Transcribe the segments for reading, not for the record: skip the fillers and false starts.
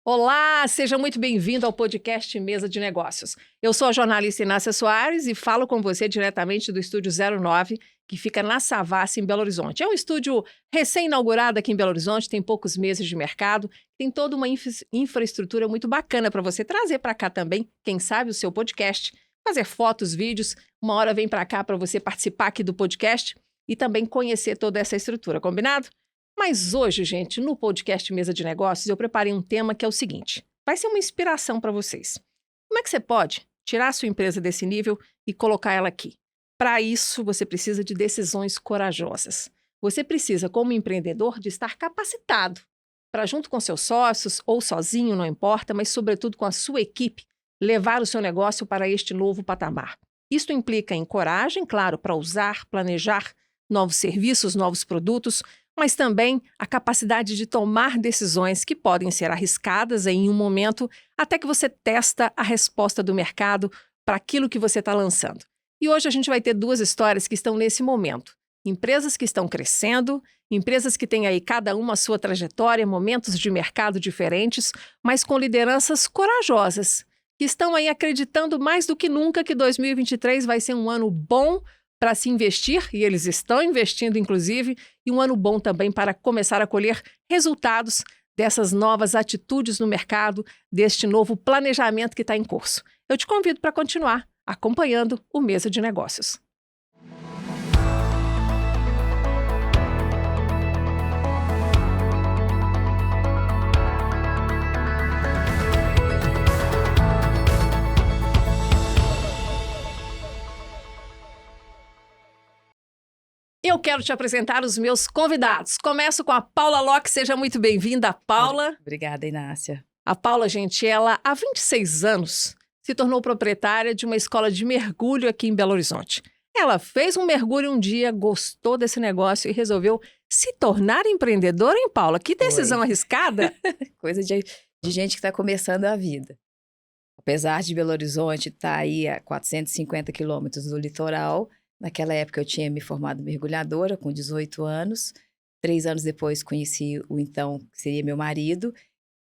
Olá, seja muito bem-vindo ao podcast Mesa de Negócios. Eu sou a jornalista Inácia Soares e falo com você diretamente do Estúdio 09, que fica na Savassi, em Belo Horizonte. É um estúdio recém-inaugurado aqui em Belo Horizonte, tem poucos meses de mercado, tem toda uma infraestrutura muito bacana para você trazer para cá também, quem sabe, o seu podcast, fazer fotos, vídeos. Uma hora vem para cá para você participar aqui do podcast e também conhecer toda essa estrutura, combinado? Mas hoje, gente, no podcast Mesa de Negócios, eu preparei um tema que é o seguinte: vai ser uma inspiração para vocês. Como é que você pode tirar a sua empresa desse nível e colocar ela aqui? Para isso, você precisa de decisões corajosas. Você precisa, como empreendedor, de estar capacitado para, junto com seus sócios ou sozinho, não importa, mas sobretudo com a sua equipe, levar o seu negócio para este novo patamar. Isso implica em coragem, claro, para usar, planejar novos serviços, novos produtos, mas também a capacidade de tomar decisões que podem ser arriscadas em um momento até que você testa a resposta do mercado para aquilo que você está lançando. E hoje a gente vai ter duas histórias que estão nesse momento. Empresas que estão crescendo, empresas que têm aí cada uma a sua trajetória, momentos de mercado diferentes, mas com lideranças corajosas, que estão aí acreditando mais do que nunca que 2023 vai ser um ano bom para se investir, e eles estão investindo, inclusive, e um ano bom também para começar a colher resultados dessas novas atitudes no mercado, deste novo planejamento que está em curso. Eu te convido para continuar acompanhando o Mesa de Negócios. Eu quero te apresentar os meus convidados. Começo com a Paula Locke. Seja muito bem-vinda, Paula. Obrigada, Inácia. A Paula, gente, ela há 26 anos se tornou proprietária de uma escola de mergulho aqui em Belo Horizonte. Ela fez um mergulho um dia, gostou desse negócio e resolveu se tornar empreendedora, hein, Paula? Que decisão arriscada! Coisa de gente que está começando a vida. Apesar de Belo Horizonte estar aí a 450 quilômetros do litoral, naquela época eu tinha me formado mergulhadora com 18 anos. 3 anos depois conheci o então, que seria meu marido.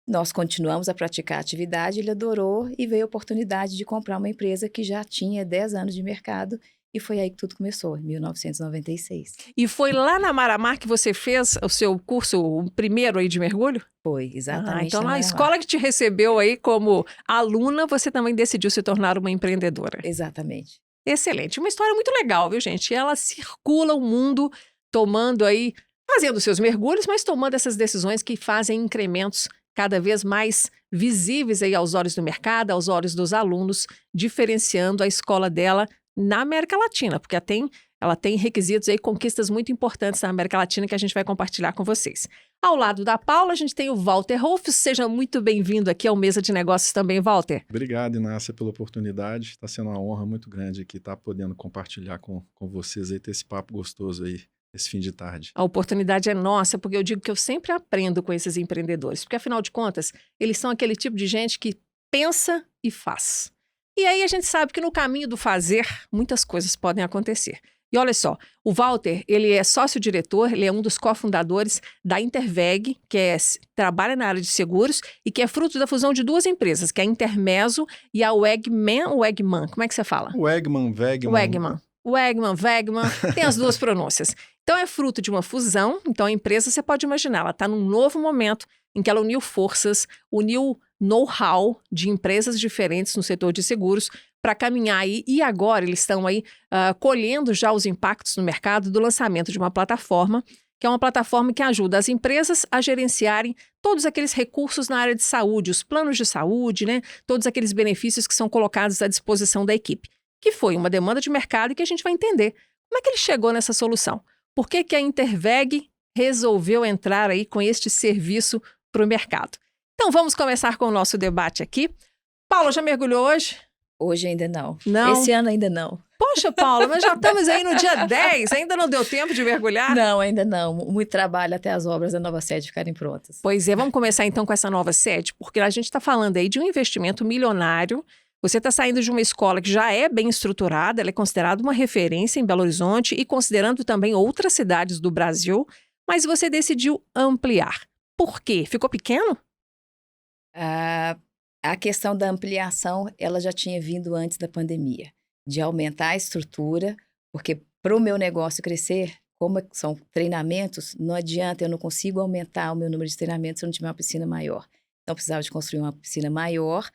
Nós continuamos a praticar a atividade, ele adorou e veio a oportunidade de comprar uma empresa que já tinha 10 anos de mercado. E foi aí que tudo começou, em 1996. E foi lá na Mar-a-Mar que você fez o seu curso, o primeiro aí de mergulho? Foi, exatamente. Então, na escola que te recebeu aí como aluna, você também decidiu se tornar uma empreendedora. Exatamente. Excelente. Uma história muito legal, viu, gente? Ela circula o mundo tomando aí, fazendo seus mergulhos, mas tomando essas decisões que fazem incrementos cada vez mais visíveis aí aos olhos do mercado, aos olhos dos alunos, diferenciando a escola dela na América Latina, porque ela tem requisitos aí, conquistas muito importantes na América Latina que a gente vai compartilhar com vocês. Ao lado da Paula, a gente tem o Walter Rolfs. Seja muito bem-vindo aqui ao Mesa de Negócios também, Walter. Obrigado, Inácia, pela oportunidade. Está sendo uma honra muito grande aqui estar podendo compartilhar com vocês aí, ter esse papo gostoso aí, esse fim de tarde. A oportunidade é nossa, porque eu digo que eu sempre aprendo com esses empreendedores, porque afinal de contas, eles são aquele tipo de gente que pensa e faz. E aí a gente sabe que no caminho do fazer, muitas coisas podem acontecer. E olha só, o Walter, ele é sócio-diretor, ele é um dos cofundadores da Interveg, que trabalha na área de seguros e que é fruto da fusão de duas empresas, que é a Intermeso e a Wegman, como é que você fala? Wegman, tem as duas pronúncias. Então é fruto de uma fusão, então a empresa, você pode imaginar, ela está num novo momento em que ela uniu forças, uniu know-how de empresas diferentes no setor de seguros para caminhar aí, e agora eles estão aí colhendo já os impactos no mercado do lançamento de uma plataforma, que é uma plataforma que ajuda as empresas a gerenciarem todos aqueles recursos na área de saúde, os planos de saúde, né? Todos aqueles benefícios que são colocados à disposição da equipe, que foi uma demanda de mercado e que a gente vai entender como é que ele chegou nessa solução. Por que a Interveg resolveu entrar aí com este serviço para o mercado? Então vamos começar com o nosso debate aqui. Paula, já mergulhou hoje? Hoje ainda não. Não? Esse ano ainda não. Poxa, Paula, mas já estamos aí no dia 10, ainda não deu tempo de mergulhar? Não, ainda não. Muito trabalho até as obras da nova sede ficarem prontas. Pois é, vamos começar então com essa nova sede, porque a gente está falando aí de um investimento milionário. Você está saindo de uma escola que já é bem estruturada, ela é considerada uma referência em Belo Horizonte e considerando também outras cidades do Brasil, mas você decidiu ampliar. Por quê? Ficou pequeno? A questão da ampliação, ela já tinha vindo antes da pandemia, de aumentar a estrutura, porque para o meu negócio crescer, como são treinamentos, não adianta, eu não consigo aumentar o meu número de treinamentos se eu não tiver uma piscina maior. Então, eu precisava de construir uma piscina maior,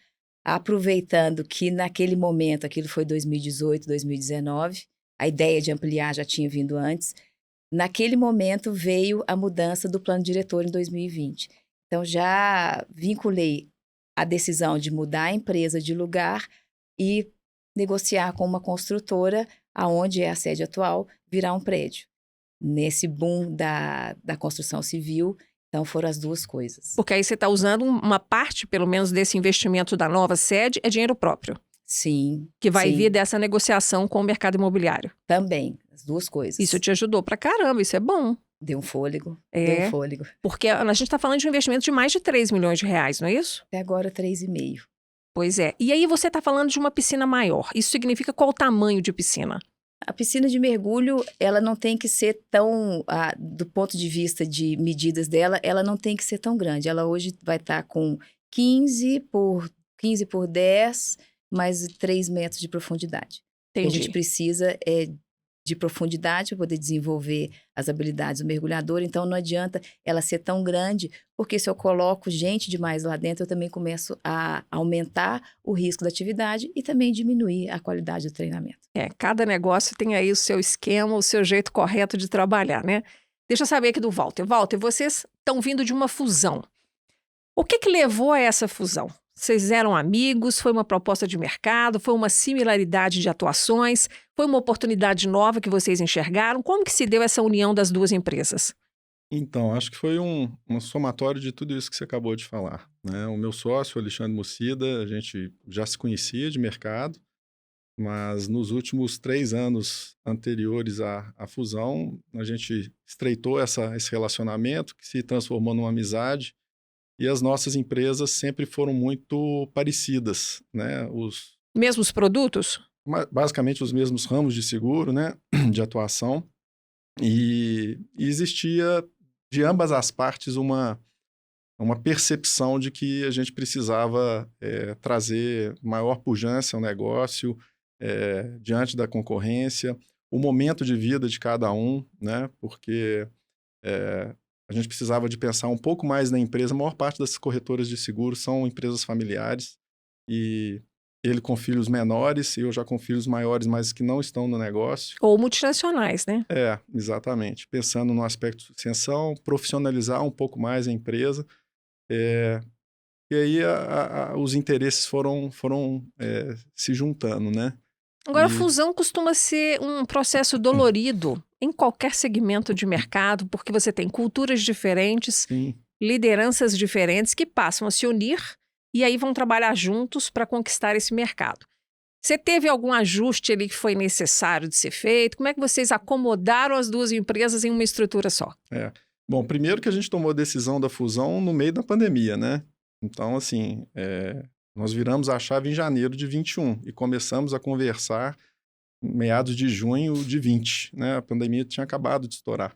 aproveitando que naquele momento, aquilo foi 2018, 2019, a ideia de ampliar já tinha vindo antes. Naquele momento veio a mudança do plano diretor em 2020. Então, já vinculei a decisão de mudar a empresa de lugar e negociar com uma construtora, aonde é a sede atual, virar um prédio. Nesse boom da construção civil, então foram as duas coisas. Porque aí você está usando uma parte, pelo menos, desse investimento da nova sede, é dinheiro próprio. Sim. Que vai sim. vir dessa negociação com o mercado imobiliário. Também, as duas coisas. Isso te ajudou pra caramba, isso é bom. Deu um fôlego, É. deu um fôlego. Porque a gente está falando de um investimento de mais de 3 milhões de reais, não é isso? Até agora, 3,5. Pois é. E aí você está falando de uma piscina maior. Isso significa qual o tamanho de piscina? A piscina de mergulho, ela não tem que ser tão, do ponto de vista de medidas dela, ela não tem que ser tão grande. Ela hoje vai estar com 15 por 10, mais 3 metros de profundidade. Entendi. A gente precisa de profundidade para poder desenvolver as habilidades do mergulhador. Então, não adianta ela ser tão grande, porque se eu coloco gente demais lá dentro, eu também começo a aumentar o risco da atividade e também diminuir a qualidade do treinamento. Cada negócio tem aí o seu esquema, o seu jeito correto de trabalhar, né? Deixa eu saber aqui do Walter. Walter, vocês estão vindo de uma fusão. O que levou a essa fusão? Vocês eram amigos? Foi uma proposta de mercado? Foi uma similaridade de atuações? Foi uma oportunidade nova que vocês enxergaram? Como que se deu essa união das duas empresas? Então, acho que foi um somatório de tudo isso que você acabou de falar, né? O meu sócio, Alexandre Mucida, a gente já se conhecia de mercado, mas nos últimos 3 anos anteriores à fusão, a gente estreitou esse relacionamento que se transformou numa amizade. E as nossas empresas sempre foram muito parecidas, né? Mesmos produtos? Basicamente os mesmos ramos de seguro, né? De atuação. E existia de ambas as partes uma percepção de que a gente precisava trazer maior pujança ao negócio diante da concorrência, o momento de vida de cada um, né? Porque a gente precisava de pensar um pouco mais na empresa. A maior parte das corretoras de seguros são empresas familiares e ele com filhos menores e eu já com filhos maiores, mas que não estão no negócio. Ou multinacionais, né? Exatamente. Pensando no aspecto de sucessão, profissionalizar um pouco mais a empresa. E aí os interesses foram se juntando, né? Agora, a fusão costuma ser um processo dolorido em qualquer segmento de mercado, porque você tem culturas diferentes, Sim. lideranças diferentes que passam a se unir e aí vão trabalhar juntos para conquistar esse mercado. Você teve algum ajuste ali que foi necessário de ser feito? Como é que vocês acomodaram as duas empresas em uma estrutura só? Bom, primeiro que a gente tomou a decisão da fusão no meio da pandemia, né? Então, assim, nós viramos a chave em janeiro de 21 e começamos a conversar em meados de junho de 20, né? A pandemia tinha acabado de estourar.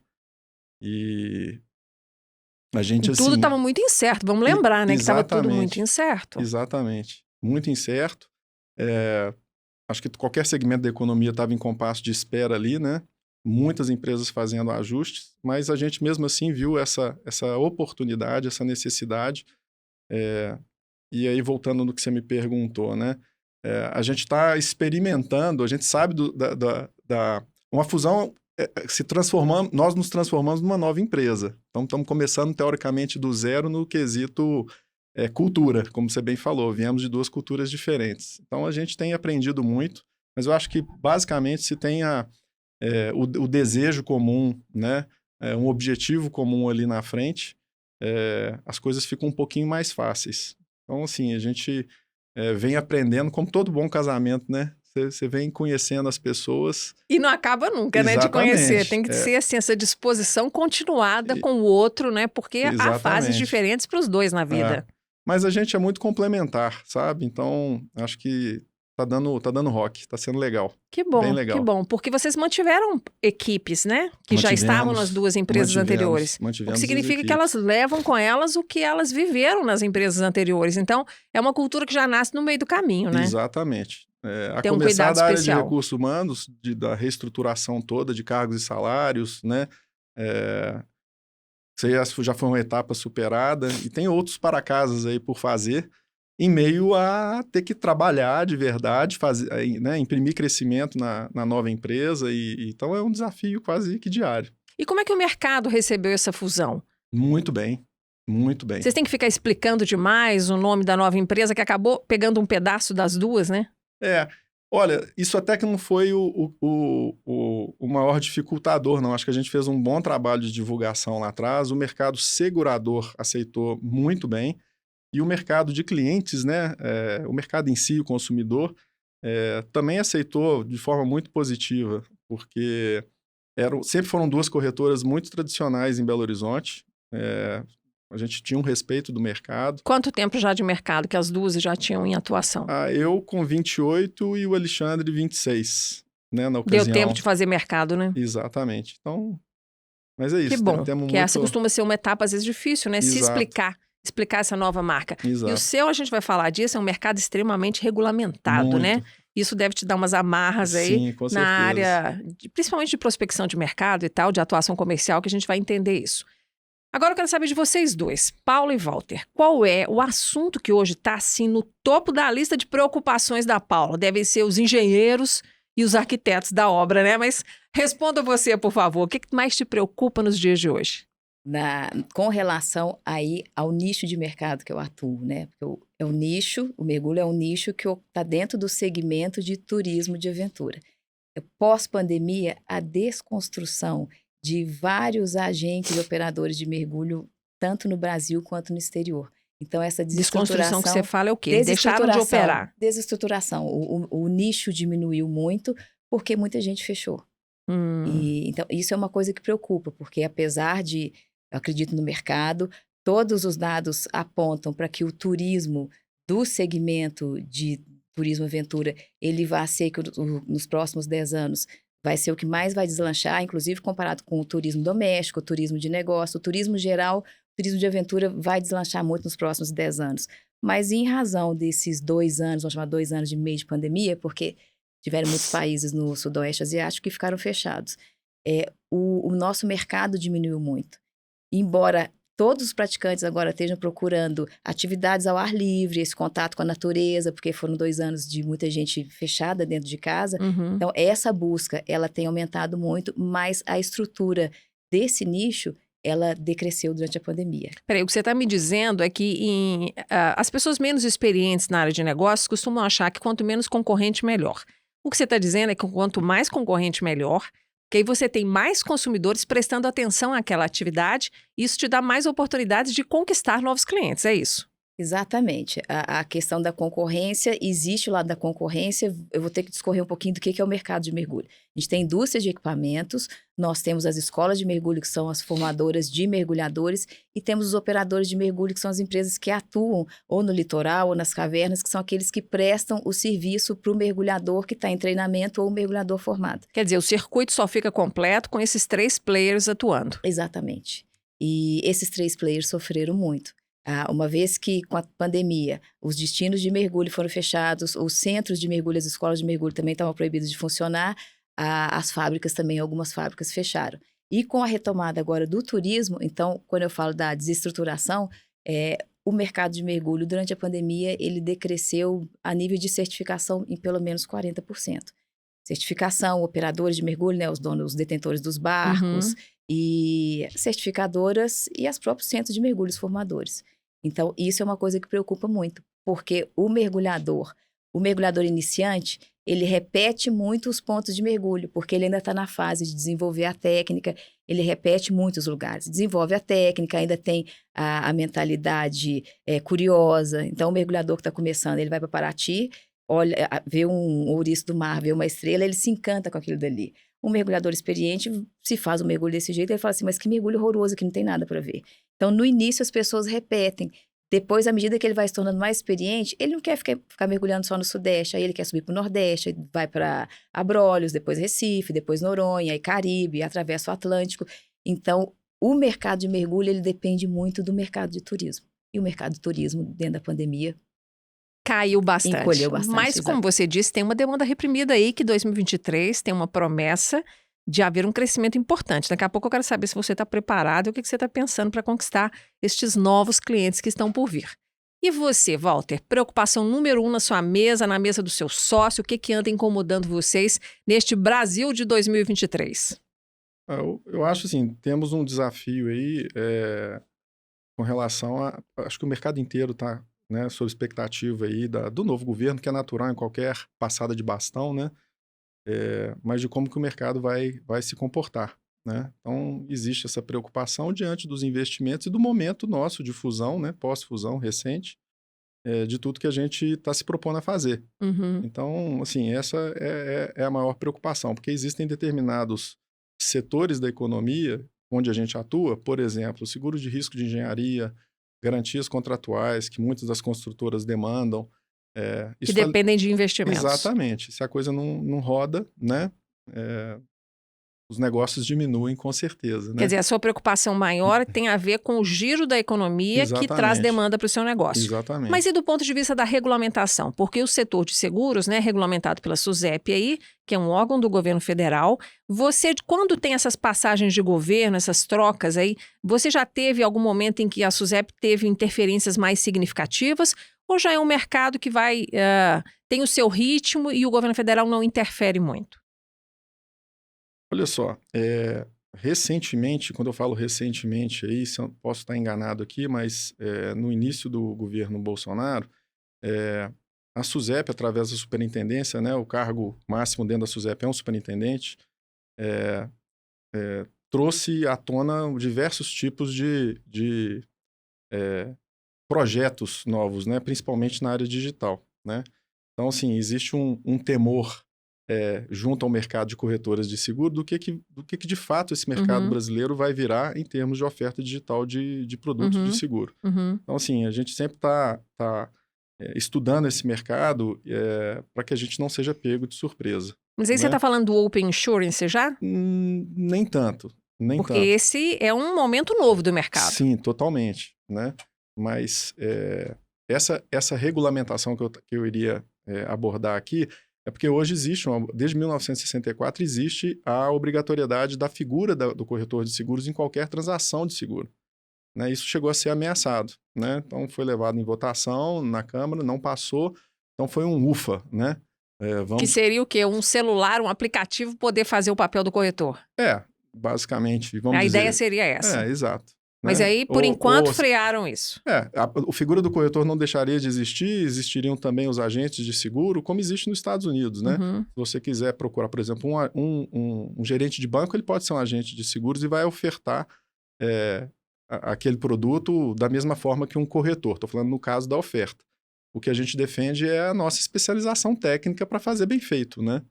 E a gente, Tudo estava muito incerto, vamos lembrar, né? Que estava tudo muito incerto. Exatamente. Muito incerto. Acho que qualquer segmento da economia estava em compasso de espera ali, né? Muitas empresas fazendo ajustes, mas a gente mesmo assim viu essa oportunidade, essa necessidade. E aí, voltando no que você me perguntou, né? A gente está experimentando, a gente sabe uma fusão nós nos transformamos numa nova empresa. Então, estamos começando, teoricamente, do zero no quesito cultura, como você bem falou. Viemos de 2 culturas diferentes. Então, a gente tem aprendido muito, mas eu acho que, basicamente, se tem o desejo comum, né? Um objetivo comum ali na frente, as coisas ficam um pouquinho mais fáceis. Então, assim, a gente vem aprendendo, como todo bom casamento, né? Você vem conhecendo as pessoas. E não acaba nunca, né, de conhecer. Tem que ser, assim, essa disposição continuada com o outro, né? Porque há fases diferentes para os dois na vida. Mas a gente é muito complementar, sabe? Então, acho que tá dando rock, tá sendo legal. Que bom, Bem legal. que bom. Porque vocês mantiveram equipes, né? Que já estavam nas duas empresas anteriores. O que Mantivemos significa as que elas equipes. levam com elas o que elas viveram nas empresas anteriores. Então, é uma cultura que já nasce no meio do caminho, né? Exatamente. A Tem um começar cuidado da área de especial. recursos humanos, da reestruturação toda de cargos e salários, né? Isso já foi uma etapa superada e tem outros para-casas aí por fazer, em meio a ter que trabalhar de verdade, fazer, né, imprimir crescimento na nova empresa. Então é um desafio quase que diário. E como é que o mercado recebeu essa fusão? Muito bem, muito bem. Vocês têm que ficar explicando demais o nome da nova empresa que acabou pegando um pedaço das duas, né? Olha, isso até que não foi o maior dificultador, não. Acho que a gente fez um bom trabalho de divulgação lá atrás. O mercado segurador aceitou muito bem. E o mercado de clientes, né? O mercado em si, o consumidor, também aceitou de forma muito positiva, porque sempre foram duas corretoras muito tradicionais em Belo Horizonte. A gente tinha um respeito do mercado. Quanto tempo já de mercado que as duas já tinham em atuação? Eu com 28 e o Alexandre 26, né, na ocasião. Deu tempo de fazer mercado, né? Exatamente. Então, mas é isso. Que bom, temos que essa costuma ser uma etapa às vezes difícil, né? Se explicar essa nova marca. Exato. E o seu, a gente vai falar disso, é um mercado extremamente regulamentado, muito. né? Isso deve te dar umas amarras aí Sim, com na certeza. área, principalmente de prospecção de mercado e tal, de atuação comercial, que a gente vai entender isso. Agora eu quero saber de vocês dois, Paulo e Walter, qual é o assunto que hoje está assim no topo da lista de preocupações da Paula? Devem ser os engenheiros e os arquitetos da obra, né? Mas responda você, por favor, o que mais te preocupa nos dias de hoje? Com relação aí ao nicho de mercado que eu atuo, né? Porque o mergulho é um nicho que está dentro do segmento de turismo de aventura. Pós-pandemia, a desconstrução de vários agentes e operadores de mergulho, tanto no Brasil quanto no exterior. Então, essa Desconstrução que você fala é o quê? Deixaram de operar. Desestruturação. O nicho diminuiu muito porque muita gente fechou. Então, isso é uma coisa que preocupa, porque apesar de, eu acredito no mercado, todos os dados apontam para que o turismo do segmento de turismo aventura, ele vai ser que nos próximos 10 anos vai ser o que mais vai deslanchar, inclusive comparado com o turismo doméstico, o turismo de negócio, o turismo geral, o turismo de aventura vai deslanchar muito nos próximos 10 anos. Mas em razão desses 2 anos, vamos chamar 2 anos e meio de pandemia, porque tiveram muitos países no sudoeste asiático que ficaram fechados, o nosso mercado diminuiu muito. Embora todos os praticantes agora estejam procurando atividades ao ar livre, esse contato com a natureza, porque foram 2 anos de muita gente fechada dentro de casa. Então, essa busca, ela tem aumentado muito, mas a estrutura desse nicho, ela decresceu durante a pandemia. Peraí, o que você está me dizendo é que as pessoas menos experientes na área de negócios costumam achar que quanto menos concorrente, melhor. O que você está dizendo é que quanto mais concorrente, melhor, porque aí você tem mais consumidores prestando atenção àquela atividade e isso te dá mais oportunidades de conquistar novos clientes, é isso? Exatamente. A questão da concorrência, existe o lado da concorrência, eu vou ter que discorrer um pouquinho do que é o mercado de mergulho. A gente tem indústrias de equipamentos, nós temos as escolas de mergulho, que são as formadoras de mergulhadores, e temos os operadores de mergulho, que são as empresas que atuam ou no litoral ou nas cavernas, que são aqueles que prestam o serviço para o mergulhador que está em treinamento ou o mergulhador formado. Quer dizer, o circuito só fica completo com esses 3 players atuando. Exatamente. E esses 3 players sofreram muito. Uma vez que, com a pandemia, os destinos de mergulho foram fechados, os centros de mergulho, as escolas de mergulho também estavam proibidas de funcionar, as fábricas também, algumas fábricas fecharam. E com a retomada agora do turismo, então, quando eu falo da desestruturação, o mercado de mergulho, durante a pandemia, ele decresceu a nível de certificação em pelo menos 40%. Certificação, operadores de mergulho, né, os donos, os detentores dos barcos, e certificadoras e os próprios centros de mergulhos formadores. Então, isso é uma coisa que preocupa muito, porque o mergulhador iniciante, ele repete muito os pontos de mergulho, porque ele ainda está na fase de desenvolver a técnica, ele repete muitos lugares, desenvolve a técnica, ainda tem a mentalidade curiosa. Então, o mergulhador que está começando, ele vai para Paraty, olha, vê um ouriço do mar, vê uma estrela, ele se encanta com aquilo dali. Um mergulhador experiente, se faz um mergulho desse jeito, ele fala assim, mas que mergulho horroroso, que não tem nada para ver. Então, no início, as pessoas repetem. Depois, à medida que ele vai se tornando mais experiente, ele não quer ficar mergulhando só no Sudeste, aí ele quer subir para o Nordeste, aí vai para Abrolhos, depois Recife, depois Noronha, aí Caribe, atravessa o Atlântico. Então, o mercado de mergulho, ele depende muito do mercado de turismo. E o mercado de turismo, dentro da pandemia, caiu bastante. encolheu bastante. Mas, como você disse, tem uma demanda reprimida aí que 2023 tem uma promessa de haver um crescimento importante. Daqui a pouco eu quero saber se você está preparado e o que você está pensando para conquistar estes novos clientes que estão por vir. E você, Walter, preocupação número 1 na sua mesa, na mesa do seu sócio, o que anda incomodando vocês neste Brasil de 2023? Eu acho assim, temos um desafio aí com relação a... Acho que o mercado inteiro está, né, sob expectativa aí do novo governo, que é natural em qualquer passada de bastão, né? Mas de como que o mercado vai se comportar, né? Então, existe essa preocupação diante dos investimentos e do momento nosso de fusão, né, pós-fusão recente, de tudo que a gente está se propondo a fazer. Uhum. Então, assim, essa é a maior preocupação, porque existem determinados setores da economia onde a gente atua, por exemplo, seguro de risco de engenharia, garantias contratuais que muitas das construtoras demandam, Que dependem de investimentos. Exatamente. Se a coisa não roda, né, os negócios diminuem com certeza. Né? Quer dizer, a sua preocupação maior tem a ver com o giro da economia que traz demanda para o seu negócio. Exatamente. Mas e do ponto de vista da regulamentação? Porque o setor de seguros, né, regulamentado pela SUSEP aí, que é um órgão do governo federal, você, quando tem essas passagens de governo, essas trocas aí, você já teve algum momento em que a SUSEP teve interferências mais significativas? Ou já é um mercado que tem o seu ritmo e o governo federal não interfere muito? Olha só, recentemente, quando eu falo recentemente, aí, posso estar enganado aqui, mas no início do governo Bolsonaro, a SUSEP, através da superintendência, né, o cargo máximo dentro da SUSEP é um superintendente, trouxe à tona diversos tipos de projetos novos, né, principalmente na área digital, né? Então, assim, existe um temor junto ao mercado de corretoras de seguro do que de fato esse mercado brasileiro vai virar em termos de oferta digital de produtos de seguro. Então, assim, a gente sempre está estudando esse mercado para que a gente não seja pego de surpresa. Mas aí né? você está falando do Open Insurance já? Nem tanto. Porque esse é um momento novo do mercado. Sim, totalmente, né? Mas essa regulamentação que eu iria abordar aqui é porque hoje existe, desde 1964, existe a obrigatoriedade da figura do corretor de seguros em qualquer transação de seguro. Né? Isso chegou a ser ameaçado, né? Então foi levado em votação na Câmara, não passou, então foi um ufa, né? Que seria o quê? Um celular, um aplicativo poder fazer o papel do corretor? Basicamente, vamos A dizer... ideia seria essa. Exato. Mas aí, por enquanto, frearam isso. A figura do corretor não deixaria de existir, existiriam também os agentes de seguro, como existe nos Estados Unidos, né? Se você quiser procurar, por exemplo, um gerente de banco, ele pode ser um agente de seguros e vai ofertar aquele produto da mesma forma que um corretor. Estou falando no caso da oferta. O que a gente defende é a nossa especialização técnica para fazer bem feito, né?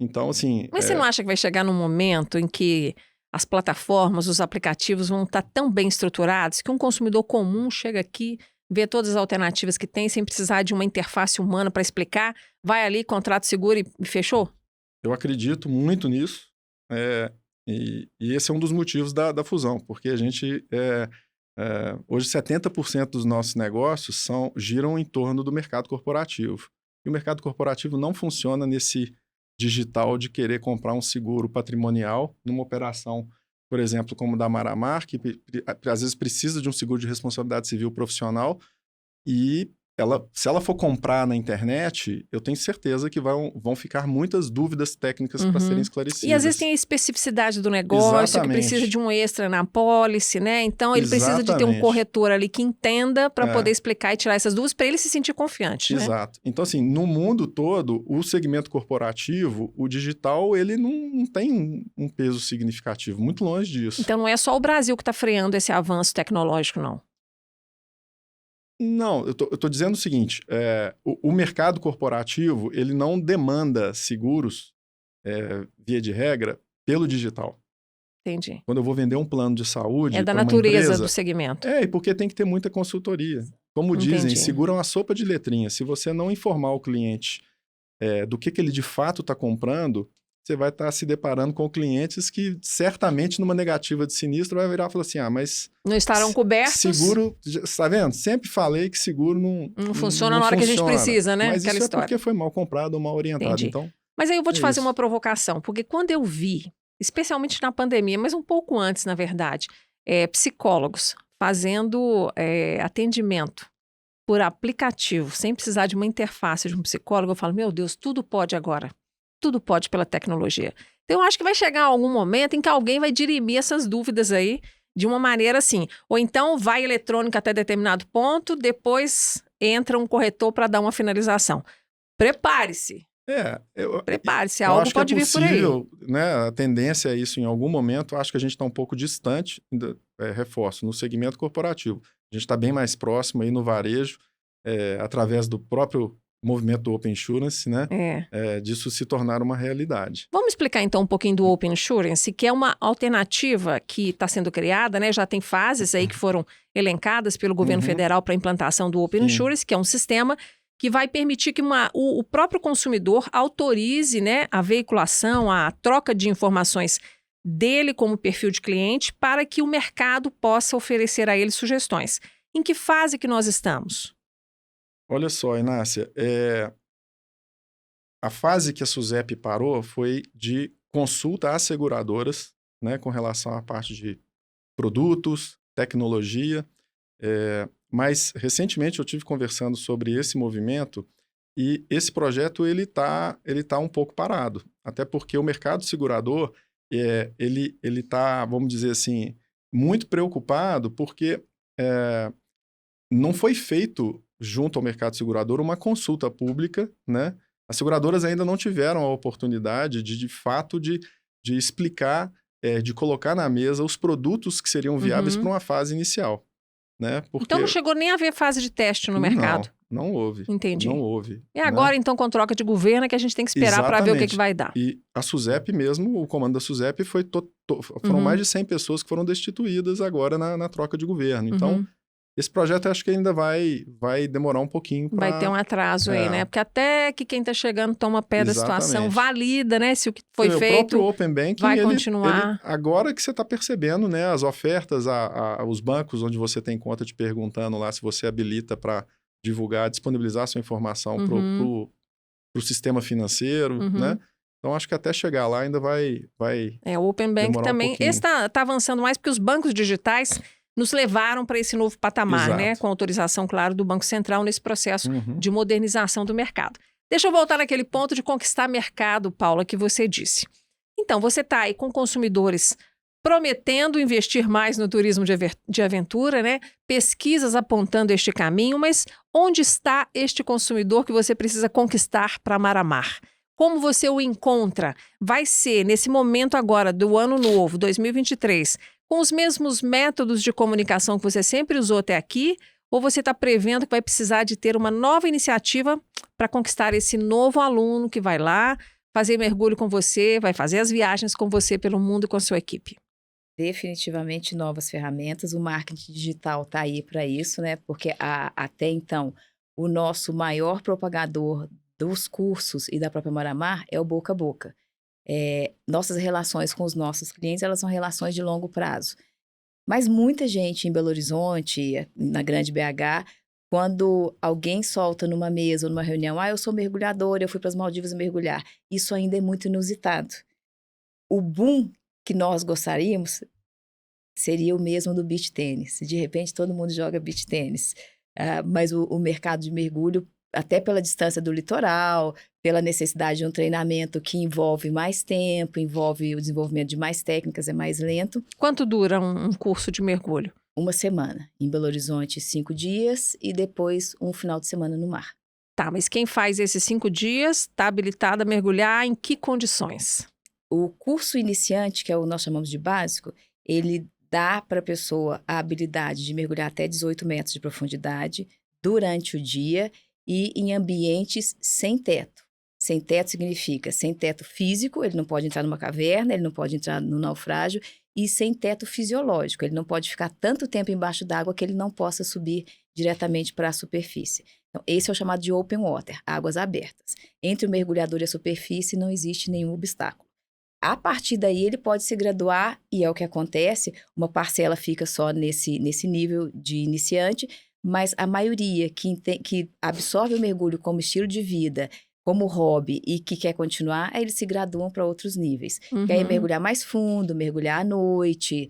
Então, assim... Mas você não acha que vai chegar num momento em que as plataformas, os aplicativos vão estar tão bem estruturados que um consumidor comum chega aqui, vê todas as alternativas que tem, sem precisar de uma interface humana para explicar, vai ali, contrato seguro e fechou? Eu acredito muito nisso, e esse é um dos motivos da fusão, porque a gente, hoje 70% dos nossos negócios giram em torno do mercado corporativo. E o mercado corporativo não funciona nesse digital de querer comprar um seguro patrimonial numa operação, por exemplo, como da Maramar, que às vezes precisa de um seguro de responsabilidade civil profissional e se ela for comprar na internet, eu tenho certeza que vão ficar muitas dúvidas técnicas para serem esclarecidas. E às vezes tem a especificidade do negócio, que precisa de um extra na apólice, né? Então ele precisa de ter um corretor ali que entenda para poder explicar e tirar essas dúvidas para ele se sentir confiante. Exato. Né? Então, assim, no mundo todo, o segmento corporativo, o digital, ele não tem um peso significativo, muito longe disso. Então não é só o Brasil que está freando esse avanço tecnológico, não. Não, eu tô dizendo o seguinte, o mercado corporativo, ele não demanda seguros, via de regra, pelo digital. Entendi. Quando eu vou vender um plano de saúde... É da natureza do segmento. E porque tem que ter muita consultoria. como dizem, Entendi. seguram a sopa de letrinha. Se você não informar o cliente do que ele de fato está comprando, você vai estar se deparando com clientes que certamente numa negativa de sinistro vai virar e falar assim, mas Não estarão cobertos. seguro, está vendo? Sempre falei que seguro Não funciona na hora que a gente precisa, né? Mas Aquela isso história. é porque foi mal comprado ou mal orientado. Entendi. Então, Mas aí eu vou te é fazer isso. uma provocação, porque quando eu vi, especialmente na pandemia, mas um pouco antes, na verdade, psicólogos fazendo atendimento por aplicativo, sem precisar de uma interface de um psicólogo, eu falo, meu Deus, tudo pode agora. Tudo pode pela tecnologia. Então, eu acho que vai chegar algum momento em que alguém vai dirimir essas dúvidas aí de uma maneira assim. Ou então vai eletrônica até determinado ponto, depois entra um corretor para dar uma finalização. Prepare-se. Prepare-se, eu algo acho que pode vir por aí. né? A tendência é isso em algum momento. Acho que a gente está um pouco distante, reforço, no segmento corporativo. A gente está bem mais próximo aí no varejo, através do próprio movimento do Open Insurance, né? Disso se tornar uma realidade. Vamos explicar então um pouquinho do Open Insurance, que é uma alternativa que está sendo criada, né? Já tem fases aí que foram elencadas pelo governo federal para a implantação do Open Insurance, que é um sistema que vai permitir que o próprio consumidor autorize, né, a veiculação, a troca de informações dele como perfil de cliente para que o mercado possa oferecer a ele sugestões. Em que fase que nós estamos? Olha só, Inácia, a fase que a SUSEP parou foi de consulta às seguradoras, né, com relação à parte de produtos, tecnologia, mas recentemente eu tive conversando sobre esse movimento e esse projeto ele tá um pouco parado, até porque o mercado segurador ele tá, vamos dizer assim, muito preocupado porque não foi feito junto ao mercado segurador uma consulta pública, né? As seguradoras ainda não tiveram a oportunidade de fato, de explicar, de colocar na mesa os produtos que seriam viáveis para uma fase inicial, né? Porque Então não chegou nem a haver fase de teste no mercado? Não houve. Entendi. Não houve. E agora, então, com troca de governo, é que a gente tem que esperar para ver o que vai dar. E a SUSEP mesmo, o comando da SUSEP foram mais de 100 pessoas que foram destituídas agora na troca de governo. Então, esse projeto eu acho que ainda vai demorar um pouquinho para... Vai ter um atraso aí, né? Porque até que quem está chegando toma pé da situação, valida, né? Se o que foi feito o próprio Open Banking, vai continuar. Agora que você está percebendo, né? As ofertas, os bancos onde você tem conta te perguntando lá se você habilita para divulgar, disponibilizar sua informação para o sistema financeiro, né? Então, acho que até chegar lá ainda vai o Open Banking também. pouquinho. Esse está avançando mais porque os bancos digitais nos levaram para esse novo patamar, Exato. né? Com autorização, claro, do Banco Central nesse processo de modernização do mercado. Deixa eu voltar naquele ponto de conquistar mercado, Paula, que você disse. Então, você está aí com consumidores prometendo investir mais no turismo de aventura, né? Pesquisas apontando este caminho, mas onde está este consumidor que você precisa conquistar para mar a mar? Como você o encontra? Vai ser nesse momento agora do ano novo, 2023, com os mesmos métodos de comunicação que você sempre usou até aqui? Ou você está prevendo que vai precisar de ter uma nova iniciativa para conquistar esse novo aluno que vai lá fazer mergulho com você, vai fazer as viagens com você pelo mundo e com a sua equipe? Definitivamente novas ferramentas. O marketing digital está aí para isso, né? Porque até então, o nosso maior propagador dos cursos e da própria Mar-a-Mar é o boca a boca. Nossas relações com os nossos clientes, elas são relações de longo prazo. Mas muita gente em Belo Horizonte, na grande BH, quando alguém solta numa mesa ou numa reunião, eu sou mergulhadora, eu fui para as Maldivas mergulhar, isso ainda é muito inusitado. O boom que nós gostaríamos seria o mesmo do beach tênis. De repente, todo mundo joga beach tênis. Mas o mercado de mergulho, até pela distância do litoral, pela necessidade de um treinamento que envolve mais tempo, envolve o desenvolvimento de mais técnicas, é mais lento. Quanto dura um curso de mergulho? 1 semana. Em Belo Horizonte, 5 dias e depois um final de semana no mar. Tá, mas quem faz esses 5 dias está habilitado a mergulhar em que condições? O curso iniciante, que é o que nós chamamos de básico, ele dá para a pessoa a habilidade de mergulhar até 18 metros de profundidade durante o dia e em ambientes sem teto. Sem teto significa sem teto físico, ele não pode entrar numa caverna, ele não pode entrar no naufrágio, e sem teto fisiológico, ele não pode ficar tanto tempo embaixo d'água que ele não possa subir diretamente para a superfície. Então, esse é o chamado de open water, águas abertas. Entre o mergulhador e a superfície não existe nenhum obstáculo. A partir daí, ele pode se graduar, e é o que acontece, uma parcela fica só nesse nível de iniciante, mas a maioria que absorve o mergulho como estilo de vida, como hobby e que quer continuar, aí eles se graduam para outros níveis. Quer mergulhar mais fundo, mergulhar à noite,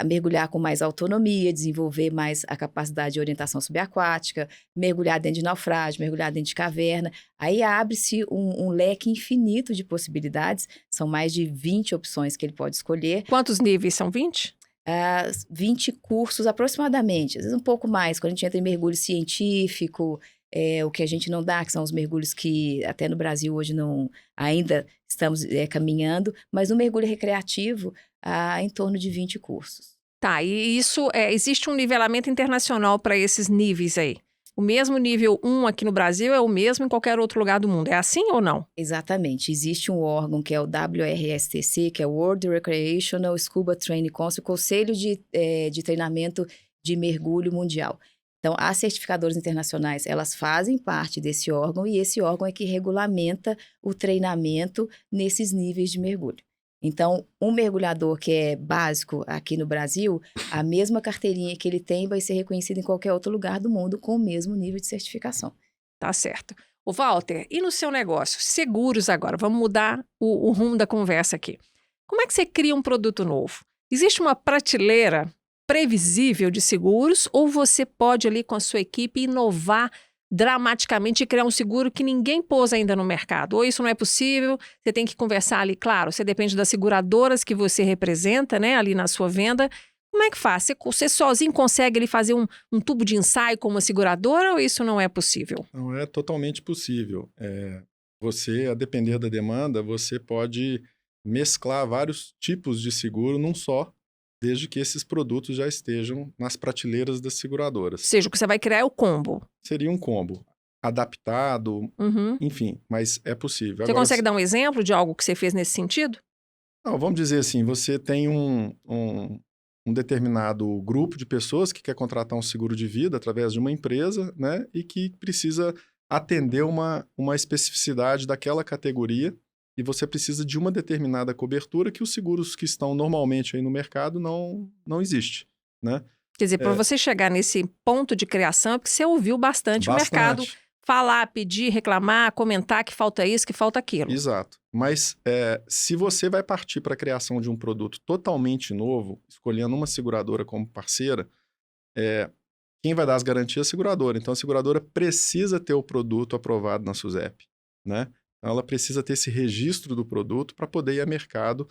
mergulhar com mais autonomia, desenvolver mais a capacidade de orientação subaquática, mergulhar dentro de naufrágio, mergulhar dentro de caverna. Aí abre-se um leque infinito de possibilidades. São mais de 20 opções que ele pode escolher. Quantos níveis são 20? 20 cursos aproximadamente, às vezes um pouco mais, quando a gente entra em mergulho científico, o que a gente não dá, que são os mergulhos que até no Brasil hoje ainda estamos caminhando, mas no mergulho recreativo, há em torno de 20 cursos. Tá, e isso, existe um nivelamento internacional para esses níveis aí? O mesmo nível 1 aqui no Brasil é o mesmo em qualquer outro lugar do mundo, é assim ou não? Exatamente, existe um órgão que é o WRSTC, que é o World Recreational Scuba Training Council, Conselho de Treinamento de Mergulho Mundial. Então, as certificadoras internacionais, elas fazem parte desse órgão e esse órgão é que regulamenta o treinamento nesses níveis de mergulho. Então, um mergulhador que é básico aqui no Brasil, a mesma carteirinha que ele tem vai ser reconhecida em qualquer outro lugar do mundo com o mesmo nível de certificação. Tá certo. Ô, Walter, e no seu negócio? Seguros agora, vamos mudar o rumo da conversa aqui. Como é que você cria um produto novo? Existe uma prateleira previsível de seguros ou você pode ali com a sua equipe inovar dramaticamente e criar um seguro que ninguém pôs ainda no mercado? Ou isso não é possível, você tem que conversar ali, claro, você depende das seguradoras que você representa, né, ali na sua venda. Como é que faz? Você sozinho consegue ali fazer um tubo de ensaio com uma seguradora ou isso não é possível? Não é totalmente possível. Você, a depender da demanda, você pode mesclar vários tipos de seguro num só, desde que esses produtos já estejam nas prateleiras das seguradoras. Ou seja, o que você vai criar é o combo. Seria um combo adaptado, enfim, mas é possível. Você Agora, consegue dar um exemplo de algo que você fez nesse sentido? Não, vamos dizer assim, você tem um determinado grupo de pessoas que quer contratar um seguro de vida através de uma empresa, né, e que precisa atender uma especificidade daquela categoria e você precisa de uma determinada cobertura que os seguros que estão normalmente aí no mercado não existe, né? Quer dizer, para você chegar nesse ponto de criação é porque você ouviu bastante o mercado falar, pedir, reclamar, comentar que falta isso, que falta aquilo. Exato. Mas se você vai partir para a criação de um produto totalmente novo, escolhendo uma seguradora como parceira, quem vai dar as garantias é a seguradora. Então, a seguradora precisa ter o produto aprovado na SUSEP, né? Então, ela precisa ter esse registro do produto para poder ir a mercado.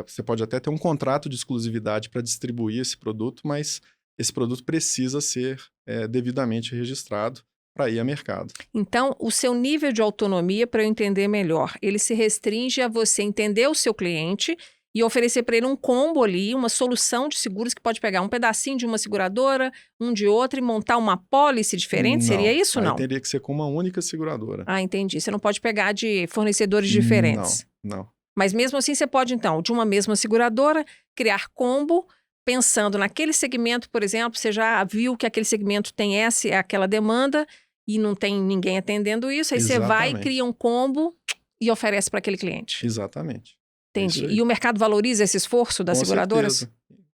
Você pode até ter um contrato de exclusividade para distribuir esse produto, mas esse produto precisa ser devidamente registrado para ir a mercado. Então, o seu nível de autonomia, para eu entender melhor, ele se restringe a você entender o seu cliente e oferecer para ele um combo ali, uma solução de seguros que pode pegar um pedacinho de uma seguradora, um de outra e montar uma pólice diferente? Não, seria isso ou não? Teria que ser com uma única seguradora. Ah, entendi. Você não pode pegar de fornecedores diferentes. Não. Mas mesmo assim, você pode, então, de uma mesma seguradora, criar combo, pensando naquele segmento, por exemplo, você já viu que aquele segmento tem aquela demanda e não tem ninguém atendendo isso, aí você vai, cria um combo e oferece para aquele cliente. Exatamente. Entendi. E o mercado valoriza esse esforço das seguradoras?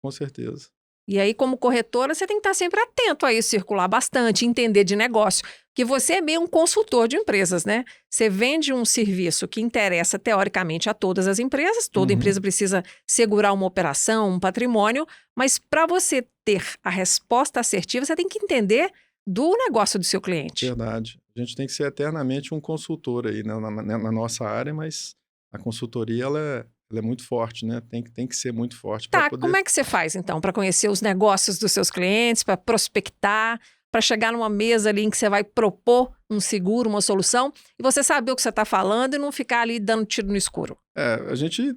Com certeza. E aí, como corretora, você tem que estar sempre atento a isso, circular bastante, entender de negócio. Porque você é meio um consultor de empresas, né? Você vende um serviço que interessa, teoricamente, a todas as empresas. Toda empresa precisa segurar uma operação, um patrimônio. Mas para você ter a resposta assertiva, você tem que entender do negócio do seu cliente. Verdade. A gente tem que ser eternamente um consultor aí, né, na nossa área, mas a consultoria, ela é muito forte, né? Tem que ser muito forte para poder... Como é que você faz, então, para conhecer os negócios dos seus clientes, para prospectar, para chegar numa mesa ali em que você vai propor um seguro, uma solução, e você saber o que você está falando e não ficar ali dando tiro no escuro? A gente,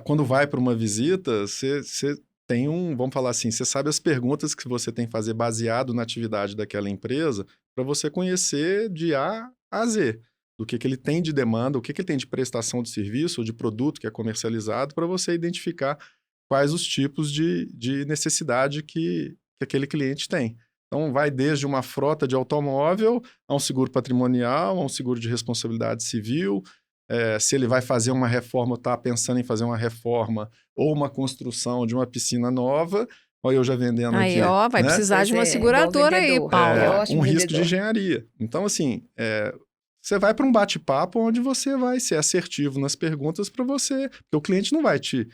quando vai para uma visita, você tem vamos falar assim, você sabe as perguntas que você tem que fazer baseado na atividade daquela empresa para você conhecer de A a Z. Do que ele tem de demanda, o que ele tem de prestação de serviço ou de produto que é comercializado, para você identificar quais os tipos de necessidade que aquele cliente tem. Então, vai desde uma frota de automóvel a um seguro patrimonial, a um seguro de responsabilidade civil. Se ele vai fazer uma reforma, está pensando em fazer uma reforma ou uma construção de uma piscina nova, olha eu já vendendo Aí, aqui, ó, vai né? precisar Pois de uma bom seguradora aí, vendedor. Paula. ótimo Um risco de vendedor. engenharia. Então, assim, você vai para um bate-papo onde você vai ser assertivo nas perguntas para você, porque o cliente não vai te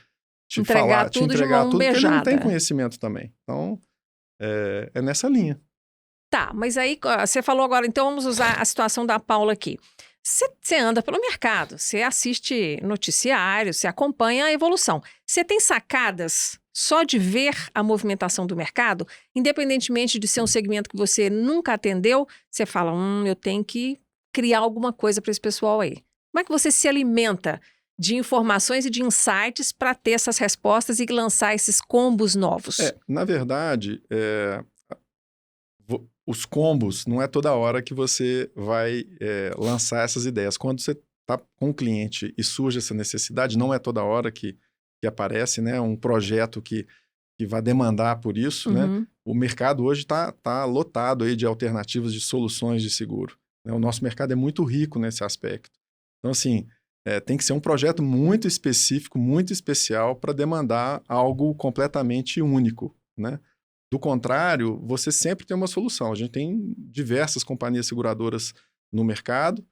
Entregar tudo de mão porque ele não tem beijada. conhecimento também. Então, é nessa linha. Tá, mas aí você falou agora, então vamos usar a situação da Paula aqui. Você anda pelo mercado, você assiste noticiários, você acompanha a evolução. Você tem sacadas só de ver a movimentação do mercado, independentemente de ser um segmento que você nunca atendeu, você fala, eu tenho que criar alguma coisa para esse pessoal aí. Como é que você se alimenta de informações e de insights para ter essas respostas e lançar esses combos novos? Na verdade, os combos não é toda hora que você vai lançar essas ideias. Quando você está com um cliente e surge essa necessidade, não é toda hora que aparece, né, um projeto que vai demandar por isso, né? Uhum. O mercado hoje está lotado aí de alternativas de soluções de seguro, né? O nosso mercado é muito rico nesse aspecto. Então, assim, tem que ser um projeto muito específico, muito especial para demandar algo completamente único, né? Do contrário, você sempre tem uma solução. A gente tem diversas companhias seguradoras no mercado,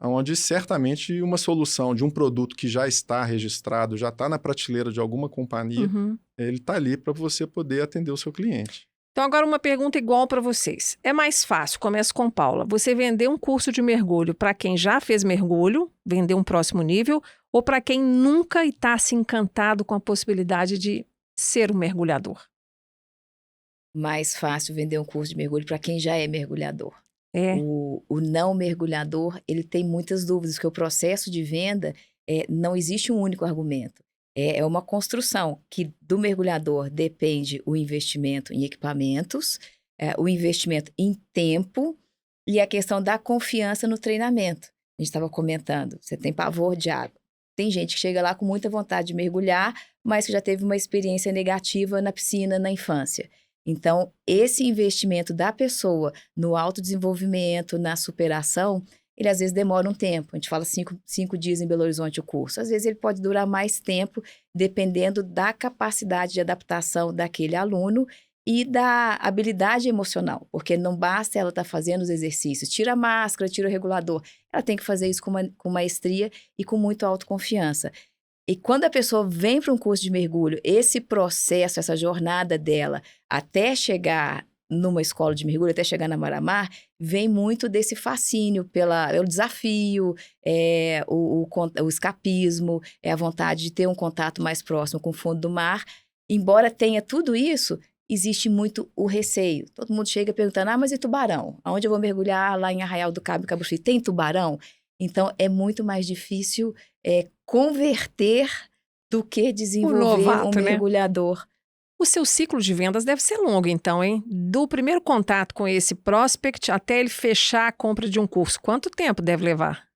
onde certamente uma solução de um produto que já está registrado, já está na prateleira de alguma companhia, Uhum. ele está ali para você poder atender o seu cliente. Então, agora uma pergunta igual para vocês. É mais fácil, começo com Paula, você vender um curso de mergulho para quem já fez mergulho, vender um próximo nível, ou para quem nunca está se encantado com a possibilidade de ser um mergulhador? Mais fácil vender um curso de mergulho para quem já é mergulhador. É. O não mergulhador, ele tem muitas dúvidas, porque o processo de venda não existe um único argumento. É uma construção que do mergulhador depende o investimento em equipamentos, o investimento em tempo e a questão da confiança no treinamento. A gente estava comentando, você tem pavor de água. Tem gente que chega lá com muita vontade de mergulhar, mas que já teve uma experiência negativa na piscina na infância. Então, esse investimento da pessoa no autodesenvolvimento, na superação, ele às vezes demora um tempo. A gente fala 5 dias em Belo Horizonte o curso. Às vezes ele pode durar mais tempo, dependendo da capacidade de adaptação daquele aluno e da habilidade emocional. Porque não basta ela estar fazendo os exercícios. Tira a máscara, tira o regulador. Ela tem que fazer isso com maestria e com muita autoconfiança. E quando a pessoa vem para um curso de mergulho, esse processo, essa jornada dela, até chegar numa escola de mergulho, até chegar na Mar-a-Mar, vem muito desse fascínio pelo desafio, o escapismo, a vontade de ter um contato mais próximo com o fundo do mar. Embora tenha tudo isso, existe muito o receio. Todo mundo chega perguntando, mas e tubarão? Aonde eu vou mergulhar? Lá em Arraial do Cabo, em Cabo Frio, tem tubarão? Então, é muito mais difícil converter do que desenvolver um mergulhador. O seu ciclo de vendas deve ser longo, então, hein? Do primeiro contato com esse prospect até ele fechar a compra de um curso, quanto tempo deve levar?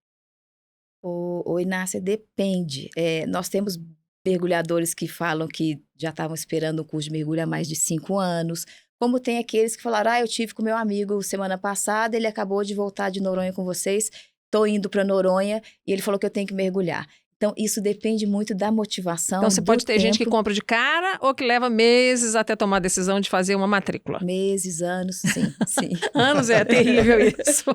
Ô, Inácia, depende. Nós temos mergulhadores que falam que já estavam esperando o curso de mergulho há mais de 5 anos. Como tem aqueles que falaram, eu tive com meu amigo semana passada, ele acabou de voltar de Noronha com vocês, estou indo para Noronha e ele falou que eu tenho que mergulhar. Então, isso depende muito da motivação. Então, você pode ter gente que compra de cara ou que leva meses até tomar a decisão de fazer uma matrícula. Meses, anos, sim. Anos, é terrível isso.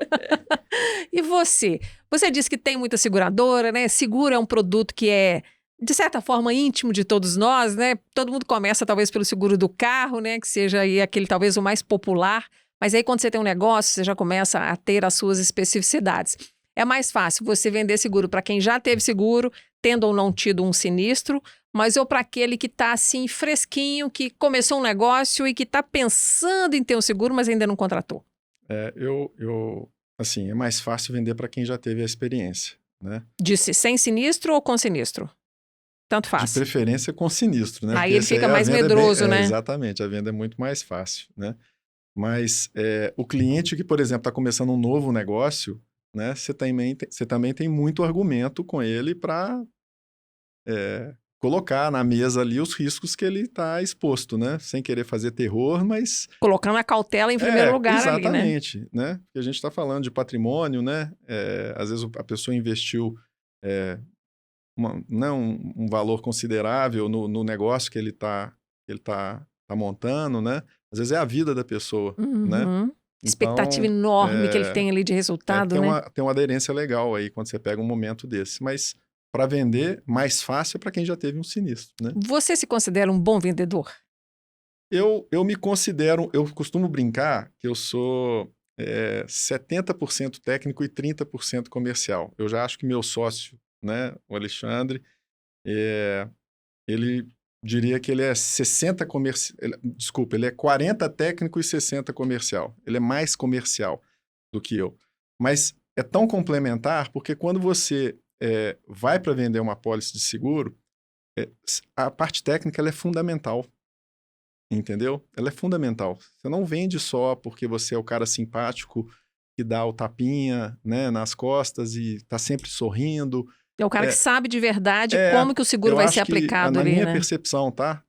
E você? Você disse que tem muita seguradora, né? Seguro é um produto que é, de certa forma, íntimo de todos nós, né? Todo mundo começa, talvez, pelo seguro do carro, né? Que seja aí aquele, talvez, o mais popular. Mas aí, quando você tem um negócio, você já começa a ter as suas especificidades. É mais fácil você vender seguro para quem já teve seguro, tendo ou não tido um sinistro, mas ou para aquele que está assim fresquinho, que começou um negócio e que está pensando em ter um seguro, mas ainda não contratou. Assim, é mais fácil vender para quem já teve a experiência, né? Disse sem sinistro ou com sinistro? Tanto faz. De preferência com sinistro, né? Aí ele fica mais medroso, né? Exatamente, a venda é muito mais fácil, né? Mas o cliente que, por exemplo, está começando um novo negócio, né? Você também tem muito argumento com ele para colocar na mesa ali os riscos que ele está exposto, né? Sem querer fazer terror, mas... Colocando a cautela em primeiro lugar ali, né? Exatamente, né? Porque a gente está falando de patrimônio, né? Às vezes a pessoa investiu um valor considerável no negócio que ele tá montando, né? Às vezes é a vida da pessoa, né? Uhum. Expectativa Então, enorme que ele tem ali de resultado, né? tem uma aderência legal aí quando você pega um momento desse. Mas para vender, mais fácil para quem já teve um sinistro, né? Você se considera um bom vendedor? Eu me considero, eu costumo brincar que eu sou 70% técnico e 30% comercial. Eu já acho que meu sócio, né, o Alexandre, ele diria que ele é 60 comercial, desculpa, ele é 40 técnico e 60 comercial. Ele é mais comercial do que eu. Mas é tão complementar porque quando você vai para vender uma pólice de seguro, a parte técnica ela é fundamental. Entendeu? Ela é fundamental. Você não vende só porque você é o cara simpático que dá o tapinha, né, nas costas e tá sempre sorrindo. É o cara que sabe de verdade como que o seguro vai ser aplicado na ali, minha né? percepção, tá?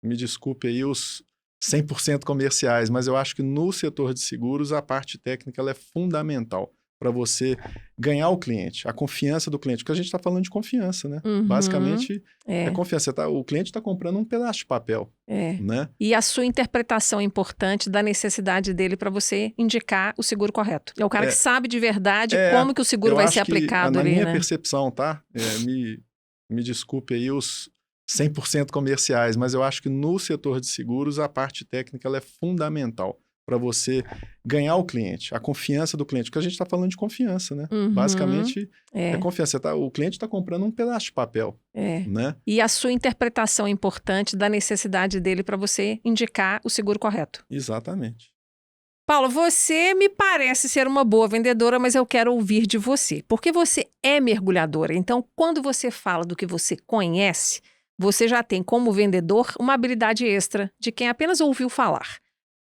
Me desculpe aí os 100% comerciais, mas eu acho que no setor de seguros a parte técnica ela é fundamental para você ganhar o cliente, a confiança do cliente, porque a gente está falando de confiança, né? Uhum. Basicamente, é confiança. O cliente está comprando um pedaço de papel, né? E a sua interpretação é importante da necessidade dele para você indicar o seguro correto. É o cara que sabe de verdade como que o seguro vai ser aplicado ali, né? Na minha percepção, tá? Me desculpe aí os 100% comerciais, mas eu acho que no setor de seguros a parte técnica ela é fundamental para você ganhar o cliente, a confiança do cliente, porque a gente está falando de confiança, né? Uhum. Basicamente, é confiança. O cliente está comprando um pedaço de papel, né? E a sua interpretação é importante da necessidade dele para você indicar o seguro correto. Exatamente. Paulo, você me parece ser uma boa vendedora, mas eu quero ouvir de você, porque você é mergulhadora. Então, quando você fala do que você conhece, você já tem como vendedor uma habilidade extra de quem apenas ouviu falar.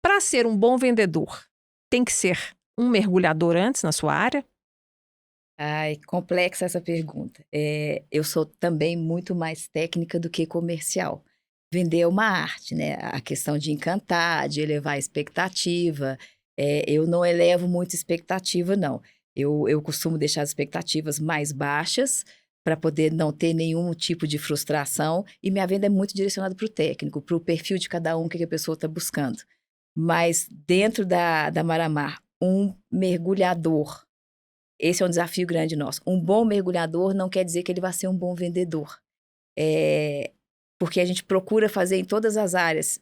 Para ser um bom vendedor, tem que ser um mergulhador antes na sua área? Ai, complexa essa pergunta. Eu sou também muito mais técnica do que comercial. Vender é uma arte, né? A questão de encantar, de elevar a expectativa. Eu não elevo muito expectativa, não. Eu costumo deixar as expectativas mais baixas para poder não ter nenhum tipo de frustração. E minha venda é muito direcionada para o técnico, para o perfil de cada um que a pessoa está buscando. Mas dentro da Maramar, um mergulhador, esse é um desafio grande nosso. Um bom mergulhador não quer dizer que ele vai ser um bom vendedor. Porque a gente procura fazer em todas as áreas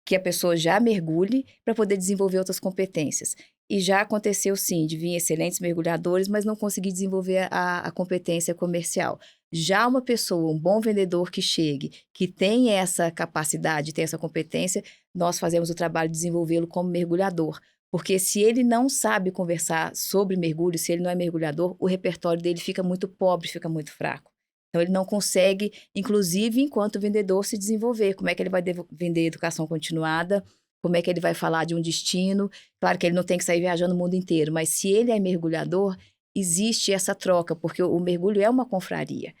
que a pessoa já mergulhe para poder desenvolver outras competências. E já aconteceu, sim, de vir excelentes mergulhadores, mas não conseguir desenvolver a competência comercial. Já uma pessoa, um bom vendedor que chegue, que tem essa capacidade, tem essa competência, nós fazemos o trabalho de desenvolvê-lo como mergulhador. Porque se ele não sabe conversar sobre mergulho, se ele não é mergulhador, o repertório dele fica muito pobre, fica muito fraco. Então, ele não consegue, inclusive, enquanto vendedor, se desenvolver. Como é que ele vai vender educação continuada? Como é que ele vai falar de um destino? Claro que ele não tem que sair viajando o mundo inteiro, mas se ele é mergulhador, existe essa troca, porque o mergulho é uma confraria.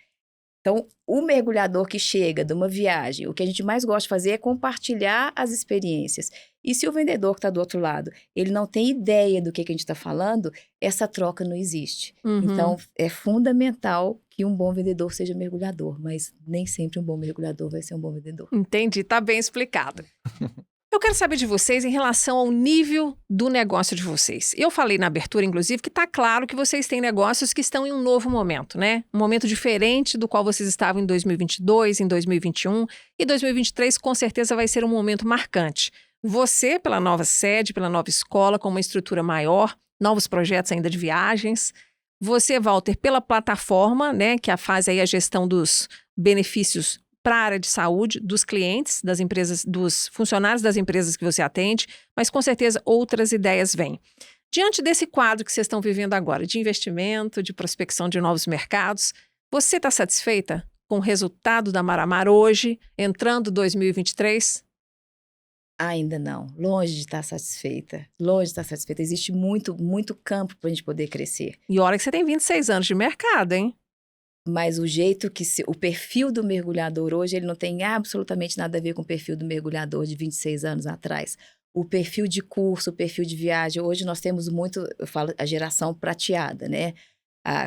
Então, o mergulhador que chega de uma viagem, o que a gente mais gosta de fazer é compartilhar as experiências. E se o vendedor que está do outro lado, ele não tem ideia do que a gente está falando, essa troca não existe. Uhum. Então, é fundamental que um bom vendedor seja mergulhador, mas nem sempre um bom mergulhador vai ser um bom vendedor. Entendi, tá bem explicado. Eu quero saber de vocês em relação ao nível do negócio de vocês. Eu falei na abertura, inclusive, que tá claro que vocês têm negócios que estão em um novo momento, né? Um momento diferente do qual vocês estavam em 2022, em 2021. E 2023, com certeza, vai ser um momento marcante. Você, pela nova sede, pela nova escola, com uma estrutura maior, novos projetos ainda de viagens. Você, Walter, pela plataforma, né, que faz aí a gestão dos benefícios para a área de saúde, dos clientes, das empresas, dos funcionários das empresas que você atende, mas com certeza outras ideias vêm. Diante desse quadro que vocês estão vivendo agora, de investimento, de prospecção de novos mercados, você está satisfeita com o resultado da Maramar hoje, entrando 2023? Ainda não. Longe de estar satisfeita. Longe de estar satisfeita. Existe muito, muito campo para a gente poder crescer. E olha que você tem 26 anos de mercado, hein? Mas o jeito o perfil do mergulhador hoje, ele não tem absolutamente nada a ver com o perfil do mergulhador de 26 anos atrás. O perfil de curso, o perfil de viagem, hoje nós temos muito, eu falo, a geração prateada, né?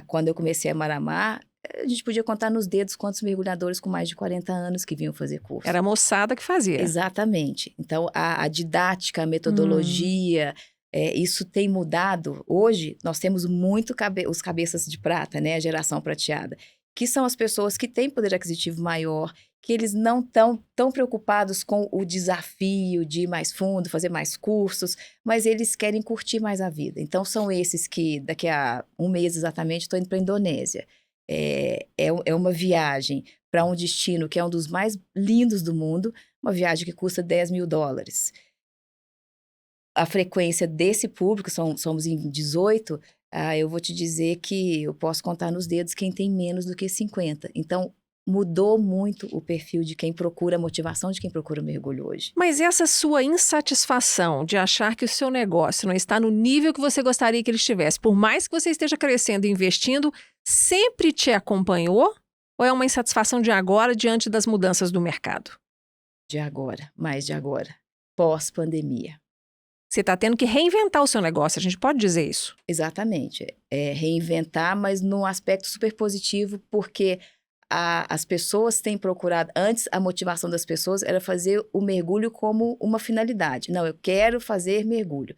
Quando eu comecei a Maramar, a gente podia contar nos dedos quantos mergulhadores com mais de 40 anos que vinham fazer curso. Era a moçada que fazia. Exatamente. Então, a didática, a metodologia, isso tem mudado. Hoje, nós temos muito os cabeças de prata, né? A geração prateada, que são as pessoas que têm poder aquisitivo maior, que eles não estão tão preocupados com o desafio de ir mais fundo, fazer mais cursos, mas eles querem curtir mais a vida. Então, são esses que, daqui a um mês exatamente, estou indo para a Indonésia. É uma viagem para um destino que é um dos mais lindos do mundo, uma viagem que custa $10 mil. A frequência desse público, somos em 18, eu vou te dizer que eu posso contar nos dedos quem tem menos do que 50. Então, mudou muito o perfil de quem procura, a motivação de quem procura o mergulho hoje. Mas essa sua insatisfação de achar que o seu negócio não está no nível que você gostaria que ele estivesse, por mais que você esteja crescendo e investindo, sempre te acompanhou? Ou é uma insatisfação de agora diante das mudanças do mercado? De agora, mais de agora. Pós-pandemia. Você está tendo que reinventar o seu negócio, a gente pode dizer isso? Exatamente. Reinventar, mas num aspecto super positivo, porque as pessoas têm procurado, antes a motivação das pessoas era fazer o mergulho como uma finalidade. Não, eu quero fazer mergulho.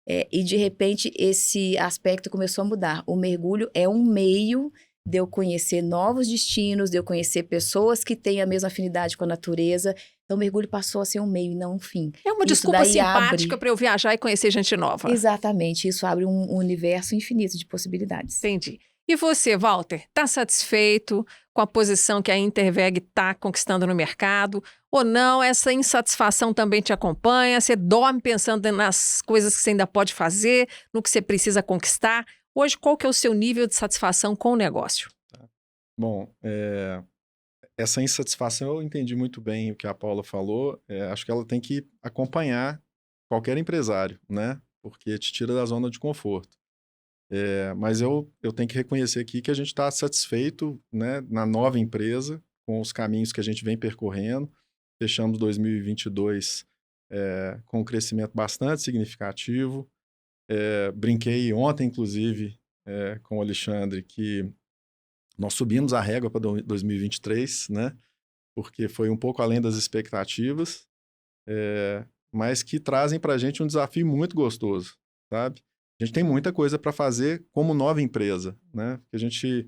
E de repente esse aspecto começou a mudar. O mergulho é um meio de eu conhecer novos destinos, de eu conhecer pessoas que têm a mesma afinidade com a natureza. Então o mergulho passou a ser um meio e não um fim. É uma Isso desculpa daí simpática para eu viajar e conhecer gente nova. Exatamente, isso abre um universo infinito de possibilidades. Entendi. E você, Walter, está satisfeito com a posição que a Interveg está conquistando no mercado? Ou não? Essa insatisfação também te acompanha? Você dorme pensando nas coisas que você ainda pode fazer, no que você precisa conquistar? Hoje, qual que é o seu nível de satisfação com o negócio? Bom, essa insatisfação eu entendi muito bem o que a Paula falou. Acho que ela tem que acompanhar qualquer empresário, né? Porque te tira da zona de conforto. Mas eu tenho que reconhecer aqui que a gente está satisfeito, né, na nova empresa, com os caminhos que a gente vem percorrendo. Fechamos 2022 com um crescimento bastante significativo. Brinquei ontem, inclusive, com o Alexandre, que nós subimos a régua para 2023, né, porque foi um pouco além das expectativas, mas que trazem para a gente um desafio muito gostoso, sabe? A gente tem muita coisa para fazer como nova empresa, né? A gente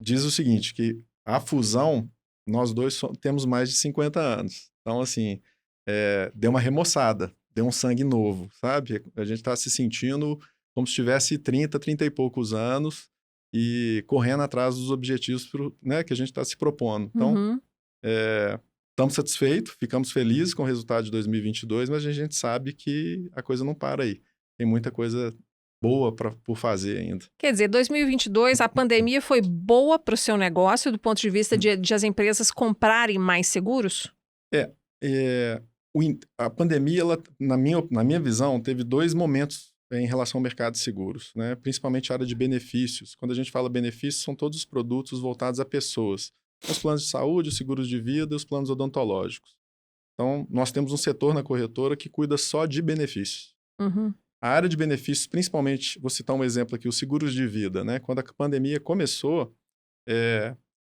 diz o seguinte, que a fusão, nós dois temos mais de 50 anos. Então, assim, deu uma remoçada, deu um sangue novo, sabe? A gente está se sentindo como se tivesse 30 e poucos anos e correndo atrás dos objetivos, né, que a gente está se propondo. Então, estamos satisfeitos, ficamos felizes com o resultado de 2022, mas a gente sabe que a coisa não para aí. Tem muita coisa boa por fazer ainda. Quer dizer, 2022, a pandemia foi boa para o seu negócio do ponto de vista de as empresas comprarem mais seguros? A pandemia, ela, na minha visão, teve dois momentos em relação ao mercado de seguros, né? Principalmente a área de benefícios. Quando a gente fala benefícios, são todos os produtos voltados a pessoas. Os planos de saúde, os seguros de vida e os planos odontológicos. Então, nós temos um setor na corretora que cuida só de benefícios. Uhum. A área de benefícios, principalmente, vou citar um exemplo aqui, os seguros de vida, né? Quando a pandemia começou,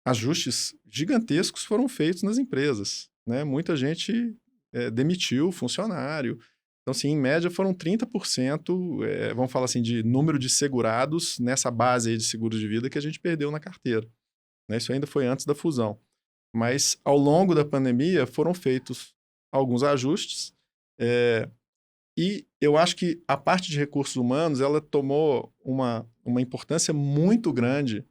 ajustes gigantescos foram feitos nas empresas, né? Muita gente demitiu funcionário. Então, assim, em média foram 30%, vamos falar assim, de número de segurados nessa base aí de seguros de vida que a gente perdeu na carteira, né? Isso ainda foi antes da fusão. Mas, ao longo da pandemia, foram feitos alguns ajustes, e eu acho que a parte de recursos humanos, ela tomou uma importância muito grande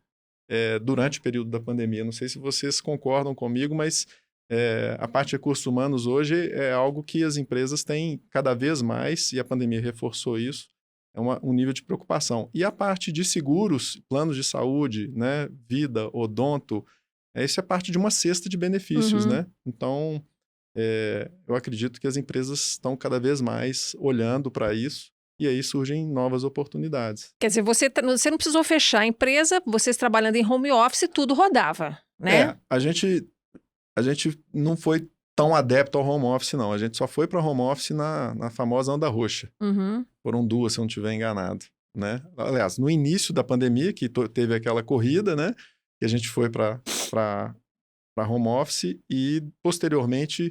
durante o período da pandemia. Não sei se vocês concordam comigo, mas a parte de recursos humanos hoje é algo que as empresas têm cada vez mais, e a pandemia reforçou isso, um nível de preocupação. E a parte de seguros, planos de saúde, né, vida, odonto, essa é parte de uma cesta de benefícios, né? Então, eu acredito que as empresas estão cada vez mais olhando para isso e aí surgem novas oportunidades. Quer dizer, você não precisou fechar a empresa, vocês trabalhando em home office, tudo rodava, né? A gente não foi tão adepto ao home office, não. A gente só foi para home office na famosa onda roxa. Uhum. Foram 2, se eu não estiver enganado, né? Aliás, no início da pandemia, que teve aquela corrida, né? Que a gente foi para home office e, posteriormente,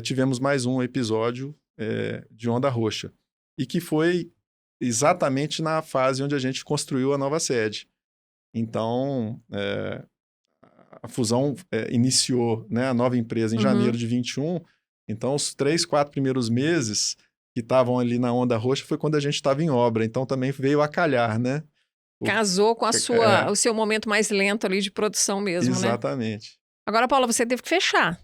tivemos mais um episódio de onda roxa. E que foi exatamente na fase onde a gente construiu a nova sede. Então, a fusão iniciou, né, a nova empresa em janeiro de 21. Então, os 3, 4 primeiros meses que estavam ali na onda roxa foi quando a gente estava em obra. Então, também veio a calhar, né? Casou com o seu momento mais lento ali de produção mesmo, né? Exatamente. Agora, Paula, você teve que fechar.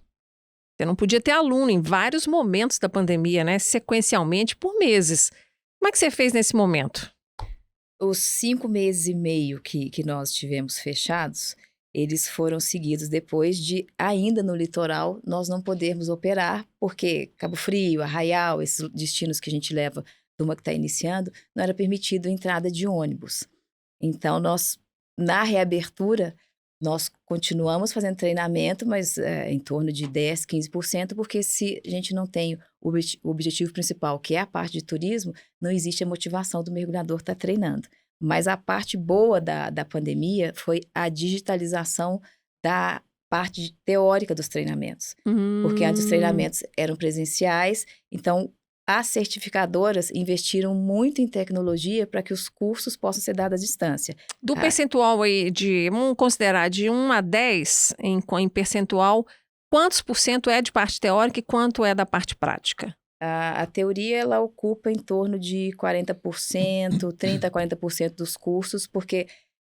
Você não podia ter aluno em vários momentos da pandemia, né? Sequencialmente, por meses. Como é que você fez nesse momento? Os 5 meses e meio que nós tivemos fechados, eles foram seguidos depois de, ainda no litoral, nós não podermos operar, porque Cabo Frio, Arraial, esses destinos que a gente leva, turma que está iniciando, não era permitido a entrada de ônibus. Então, nós, na reabertura, nós continuamos fazendo treinamento, mas em torno de 10%, 15%, porque se a gente não tem o objetivo principal, que é a parte de turismo, não existe a motivação do mergulhador estar treinando. Mas a parte boa da pandemia foi a digitalização da parte teórica dos treinamentos. Porque antes os treinamentos eram presenciais, então as certificadoras investiram muito em tecnologia para que os cursos possam ser dados à distância. Do percentual aí vamos considerar de 1 a 10 em percentual, quantos % é de parte teórica e quanto é da parte prática? A teoria, ela ocupa em torno de 40%, 30% a 40% dos cursos, porque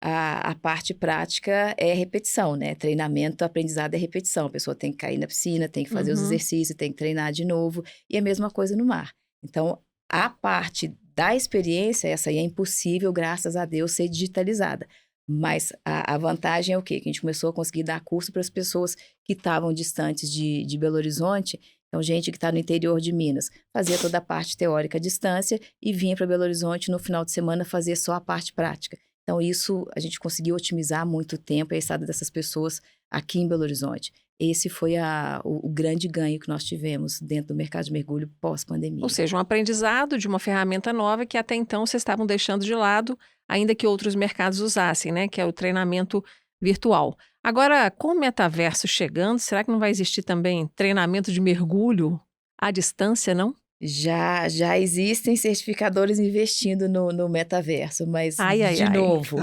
a parte prática é repetição, né? Treinamento, aprendizado é repetição. A pessoa tem que cair na piscina, tem que fazer os exercícios, tem que treinar de novo. E a mesma coisa no mar. Então, a parte da experiência, essa aí é impossível, graças a Deus, ser digitalizada. Mas a vantagem é o quê? Que a gente começou a conseguir dar curso para as pessoas que estavam distantes de Belo Horizonte. Então, gente que está no interior de Minas, fazia toda a parte teórica à distância e vinha para Belo Horizonte no final de semana fazer só a parte prática. Então, isso a gente conseguiu otimizar muito tempo a estada dessas pessoas aqui em Belo Horizonte. Esse foi o grande ganho que nós tivemos dentro do mercado de mergulho pós-pandemia. Ou seja, um aprendizado de uma ferramenta nova que até então vocês estavam deixando de lado, ainda que outros mercados usassem, né? Que é o treinamento virtual. Agora, com o metaverso chegando, será que não vai existir também treinamento de mergulho à distância, não? Já existem certificadores investindo no metaverso, mas, de novo,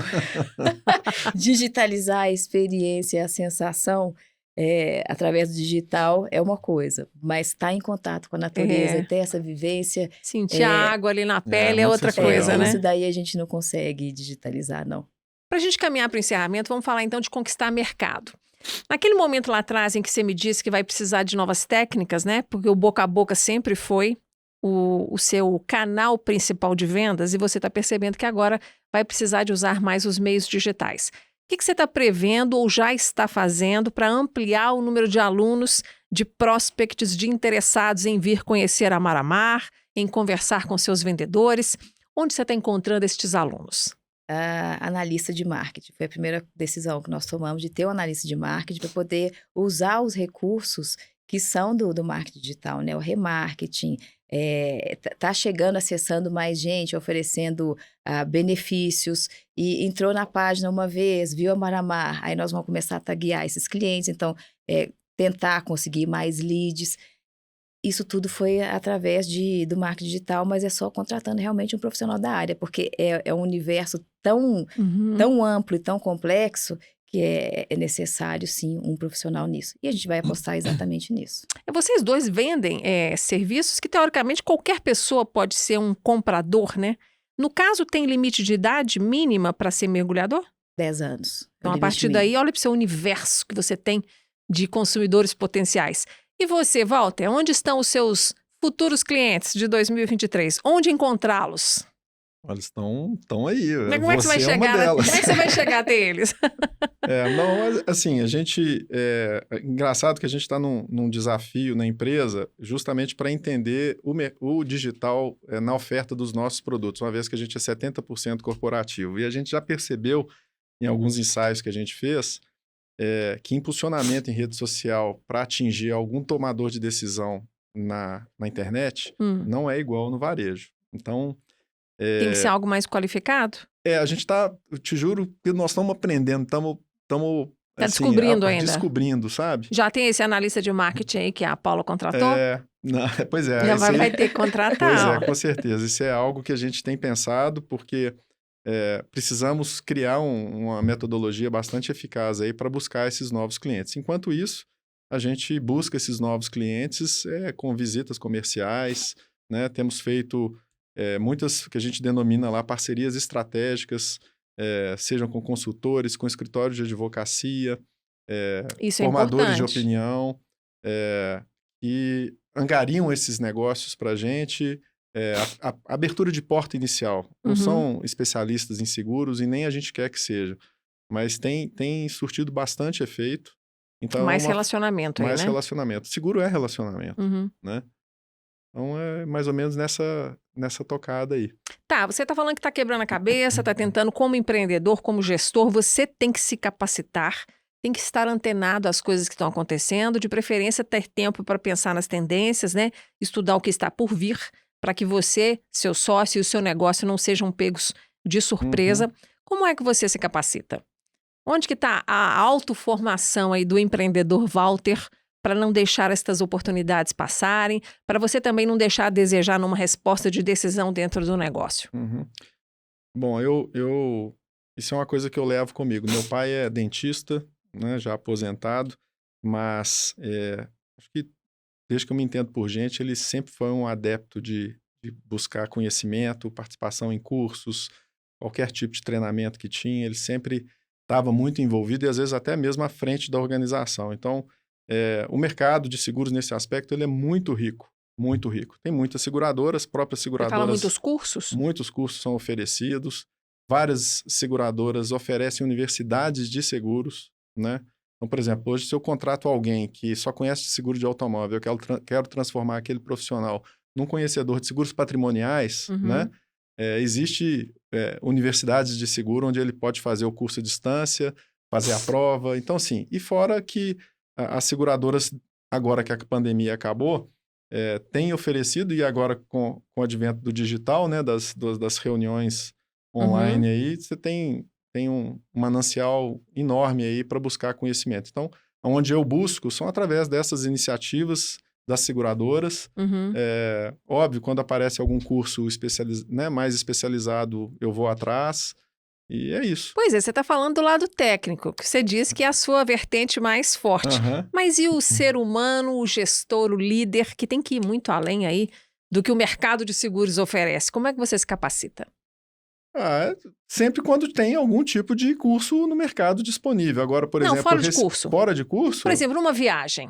digitalizar a experiência, a sensação através do digital é uma coisa, mas estar em contato com a natureza, ter essa vivência... Sentir a água ali na pele é outra coisa, né? Isso daí a gente não consegue digitalizar, não. Para a gente caminhar para o encerramento, vamos falar então de conquistar mercado. Naquele momento lá atrás em que você me disse que vai precisar de novas técnicas, né? Porque o boca a boca sempre foi o seu canal principal de vendas e você está percebendo que agora vai precisar de usar mais os meios digitais. O que você está prevendo ou já está fazendo para ampliar o número de alunos, de prospects, de interessados em vir conhecer a Mar a Mar, em conversar com seus vendedores? Onde você está encontrando estes alunos? Analista de marketing. Foi a primeira decisão que nós tomamos, de ter um analista de marketing para poder usar os recursos que são do marketing digital, né? O remarketing, tá chegando, acessando mais gente, oferecendo benefícios, e entrou na página uma vez, viu a Mar a Mar, aí nós vamos começar a taguear esses clientes, então tentar conseguir mais leads. Isso tudo foi através do marketing digital, mas é só contratando realmente um profissional da área, porque é um universo tão amplo e tão complexo que é necessário, sim, um profissional nisso. E a gente vai apostar exatamente nisso. Vocês dois vendem serviços que, teoricamente, qualquer pessoa pode ser um comprador, né? No caso, tem limite de idade mínima para ser mergulhador? 10 anos. Então, a partir daí, olha para o seu universo que você tem de consumidores potenciais. E você, Walter, onde estão os seus futuros clientes de 2023? Onde encontrá-los? Eles estão aí. Como é que você vai Você é uma chegar? delas. Como é que você vai chegar até eles? Não, assim, é engraçado que a gente está num desafio na empresa justamente para entender o digital na oferta dos nossos produtos, uma vez que a gente é 70% corporativo. E a gente já percebeu, em alguns ensaios que a gente fez, que impulsionamento em rede social para atingir algum tomador de decisão na internet não é igual no varejo. Então, Tem que ser algo mais qualificado? a gente está, eu te juro que nós estamos aprendendo, estamos Tá assim, descobrindo ainda? descobrindo, sabe? Já tem esse analista de marketing aí que a Paula contratou? Não, pois é. Já esse aí- vai ter que contratar. Pois ó. é, com certeza. Isso é algo que a gente tem pensado, porque precisamos criar uma metodologia bastante eficaz aí para buscar esses novos clientes. Enquanto isso, a gente busca esses novos clientes com visitas comerciais, né? Temos feito muitas que a gente denomina lá parcerias estratégicas, sejam com consultores, com escritórios de advocacia, Isso é formadores de importante. opinião, que angariam esses negócios para a gente. A abertura de porta inicial. Não Uhum. são especialistas em seguros e nem a gente quer que seja. Mas tem surtido bastante efeito. Então, Mais relacionamento aí, mais né? relacionamento. Seguro é relacionamento, Uhum. né? Então, é mais ou menos nessa tocada aí. Tá, você tá falando que tá quebrando a cabeça, tá tentando como empreendedor, como gestor, você tem que se capacitar, tem que estar antenado às coisas que estão acontecendo, de preferência ter tempo para pensar nas tendências, né? Estudar o que está por vir, para que você, seu sócio e o seu negócio não sejam pegos de surpresa. Como é que você se capacita? Onde que está a autoformação aí do empreendedor Walter para não deixar estas oportunidades passarem, para você também não deixar a desejar numa resposta de decisão dentro do negócio? Bom, isso é uma coisa que eu levo comigo. Meu pai é dentista, né, já aposentado, mas acho que desde que eu me entendo por gente, ele sempre foi um adepto de buscar conhecimento, participação em cursos, qualquer tipo de treinamento que tinha, ele sempre estava muito envolvido e às vezes até mesmo à frente da organização. Então, o mercado de seguros nesse aspecto ele é muito rico, muito rico. Tem muitas seguradoras, próprias Você fala seguradoras, muitos cursos? muitos cursos são oferecidos, várias seguradoras oferecem universidades de seguros, né? Então, por exemplo, hoje se eu contrato alguém que só conhece seguro de automóvel, eu quero transformar aquele profissional num conhecedor de seguros patrimoniais, né? Existe universidades de seguro onde ele pode fazer o curso à distância, fazer a prova. Então, assim, e fora que as seguradoras, agora que a pandemia acabou, têm oferecido, e agora com o advento do digital, né, das reuniões online aí, você tem um manancial enorme aí para buscar conhecimento. Então, onde eu busco são através dessas iniciativas das seguradoras. Óbvio, quando aparece algum curso mais especializado, eu vou atrás. E é isso. Pois é, você está falando do lado técnico, que você disse que é a sua vertente mais forte. Mas e o ser humano, o gestor, o líder, que tem que ir muito além aí do que o mercado de seguros oferece? Como é que você se capacita? Sempre quando tem algum tipo de curso no mercado disponível. Agora, por exemplo... fora de curso. Fora de curso? Por exemplo, numa viagem.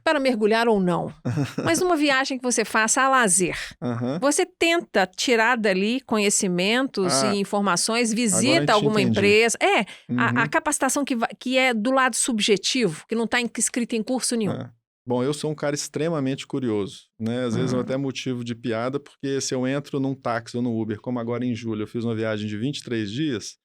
Para mergulhar ou não. Mas numa viagem que você faça a lazer. Você tenta tirar dali conhecimentos e informações, visita alguma empresa. A capacitação que é do lado subjetivo, que não está escrita em curso nenhum. Bom, eu sou um cara extremamente curioso, né? Às vezes é até motivo de piada, porque se eu entro num táxi ou no Uber, como agora em julho, eu fiz uma viagem de 23 dias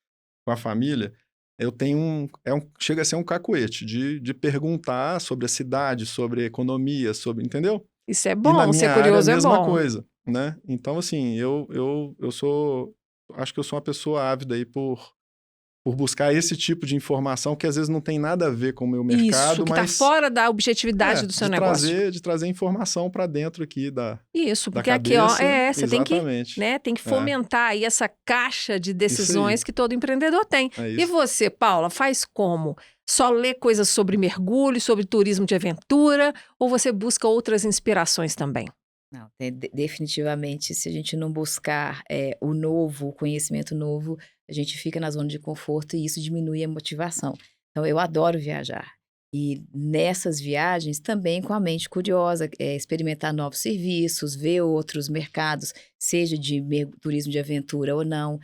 com a família, eu tenho chega a ser um cacuete de perguntar sobre a cidade, sobre a economia, entendeu? Isso é E bom, na minha ser curioso área, a mesma é bom. coisa, né? Então, assim, acho que eu sou uma pessoa ávida aí por buscar esse tipo de informação que às vezes não tem nada a ver com o meu mercado, Isso, que mas... está fora da objetividade do seu negócio. De trazer informação para dentro aqui da Isso, porque cabeça. aqui, ó, você Exatamente. tem que fomentar aí essa caixa de decisões que todo empreendedor tem. E você, Paula, faz como? Só lê coisas sobre mergulho, sobre turismo de aventura, ou você busca outras inspirações também? Não, definitivamente, se a gente não buscar o novo, o conhecimento novo, a gente fica na zona de conforto e isso diminui a motivação. Então, eu adoro viajar. E nessas viagens também com a mente curiosa, experimentar novos serviços, ver outros mercados, seja de turismo de aventura ou não.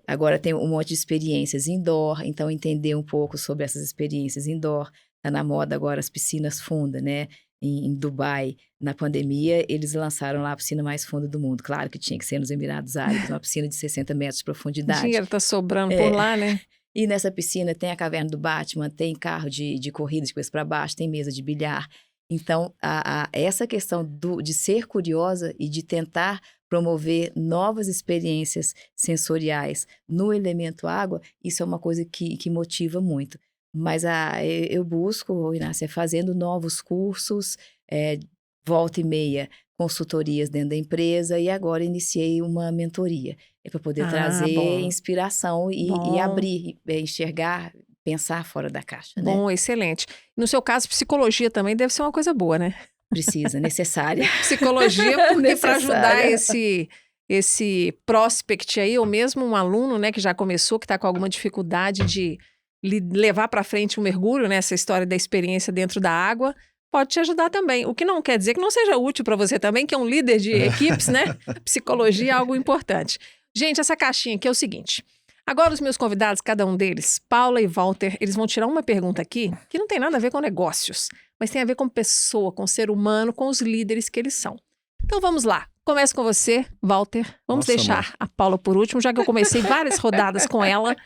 Agora tem um monte de experiências indoor, então entender um pouco sobre essas experiências indoor. Está na moda agora as piscinas fundas, né? Em Dubai, na pandemia, eles lançaram lá a piscina mais funda do mundo. Claro que tinha que ser nos Emirados Árabes, uma piscina de 60 metros de profundidade. O dinheiro está sobrando por lá, né? E nessa piscina tem a caverna do Batman, tem carro de corrida de cabeça para baixo, tem mesa de bilhar. Então, essa questão de ser curiosa e de tentar promover novas experiências sensoriais no elemento água, isso é uma coisa que motiva muito. Mas eu busco, Inácia, fazendo novos cursos, volta e meia, consultorias dentro da empresa, e agora iniciei uma mentoria. Para poder trazer inspiração e abrir, enxergar, pensar fora da caixa, né? Bom, excelente. No seu caso, psicologia também deve ser uma coisa boa, né? Precisa, necessária. Psicologia, porque para ajudar esse prospect aí, ou mesmo um aluno, né, que já começou, que está com alguma dificuldade de levar para frente um mergulho, né, essa história da experiência dentro da água, pode te ajudar também. O que não quer dizer que não seja útil para você também, que é um líder de equipes, né? Psicologia é algo importante. Gente, essa caixinha aqui é o seguinte. Agora os meus convidados, cada um deles, Paula e Walter, eles vão tirar uma pergunta aqui que não tem nada a ver com negócios, mas tem a ver com pessoa, com ser humano, com os líderes que eles são. Então vamos lá. Começo com você, Walter. Vamos deixar a Paula por último, já que eu comecei várias rodadas com ela.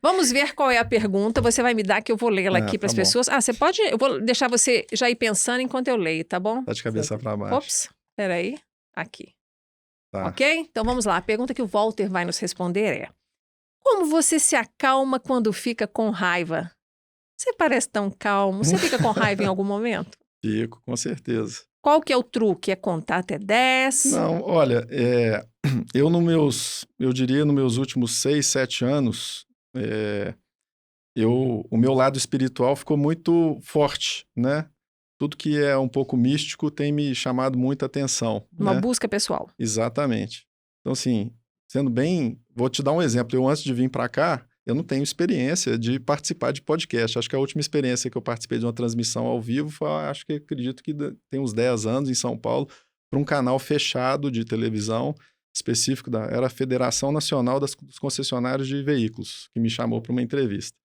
Vamos ver qual é a pergunta. Você vai me dar que eu vou lê-la aqui para as pessoas. Você pode... Eu vou deixar você já ir pensando enquanto eu leio, tá bom? Tá de cabeça para baixo. Ops, peraí. Aqui. Tá. Ok? Então vamos lá. A pergunta que o Walter vai nos responder é: como você se acalma quando fica com raiva? Você parece tão calmo. Você fica com raiva em algum momento? Fico, com certeza. Qual que é o truque? É contar até 10? Não, olha, eu diria nos meus últimos 6, 7 anos, o meu lado espiritual ficou muito forte, né? Tudo que é um pouco místico tem me chamado muita atenção. Uma né? busca pessoal. Exatamente. Então, assim, sendo bem... Vou te dar um exemplo. Eu, antes de vir para cá, eu não tenho experiência de participar de podcast. Acho que a última experiência que eu participei de uma transmissão ao vivo foi, acredito que tem uns 10 anos em São Paulo, para um canal fechado de televisão específico era a Federação Nacional dos Concessionários de Veículos, que me chamou para uma entrevista.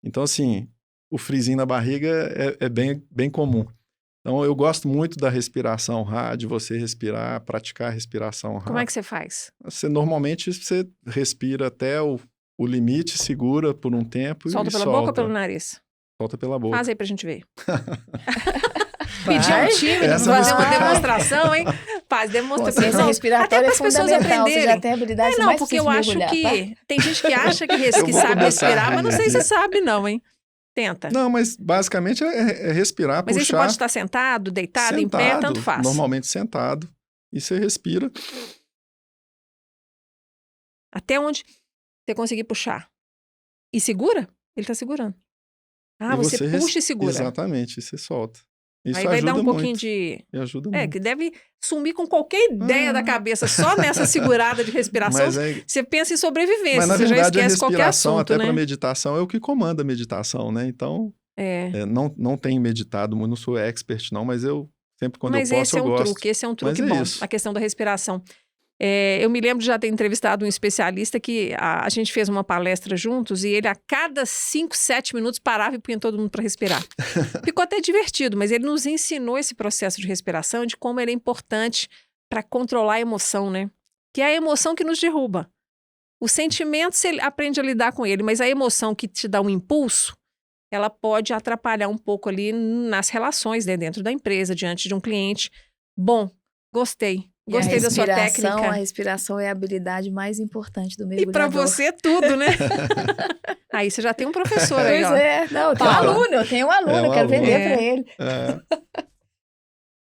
Então, assim, o frisinho na barriga é bem comum. Então, eu gosto muito da respiração Ra, de você respirar, praticar a respiração Ra. Como é que você faz? Normalmente, você respira até o limite, segura por um tempo solta e pela solta. boca ou pelo nariz? Solta pela boca. Faz aí pra gente ver. Pedir um time pra fazer uma demonstração, hein? Faz demonstração. Consciência respiratória até para as pessoas aprenderem. Você já tem habilidade não, mais porque eu acho que... Tá? Tem gente que acha que sabe respirar, mas não sei se sabe não, hein? Tenta. Não, mas basicamente é respirar, mas puxar. Mas aí você pode estar sentado, deitado, em pé, tanto faz. Normalmente sentado. E você respira. Até onde você conseguir puxar. E segura? Ele está segurando. Ah, você puxa e segura. Exatamente, e você solta. Isso aí vai dar um pouquinho muito. de... E ajuda muito. Que deve sumir com qualquer ideia da cabeça. Só nessa segurada de respiração, você pensa em sobrevivência. Mas, na você verdade, já esquece qualquer assunto, até né? para meditação, é o que comanda a meditação, né? Então, não tenho meditado, não sou expert não, mas eu sempre quando eu posso, eu gosto. Esse é um truque bom, a questão da respiração. Eu me lembro de já ter entrevistado um especialista que a gente fez uma palestra juntos e ele a cada 5, 7 minutos parava e punha todo mundo para respirar. Ficou até divertido, mas ele nos ensinou esse processo de respiração, de como ele é importante para controlar a emoção, né? Que é a emoção que nos derruba. O sentimento, você aprende a lidar com ele, mas a emoção que te dá um impulso, ela pode atrapalhar um pouco ali nas relações, né? Dentro da empresa, diante de um cliente. Bom, gostei. Gostei da sua técnica. A respiração é a habilidade mais importante do mergulhador. E para você tudo, né? Aí você já tem um professor aí, ó. Pois é. Não, eu tenho um aluno, eu quero vender para ele.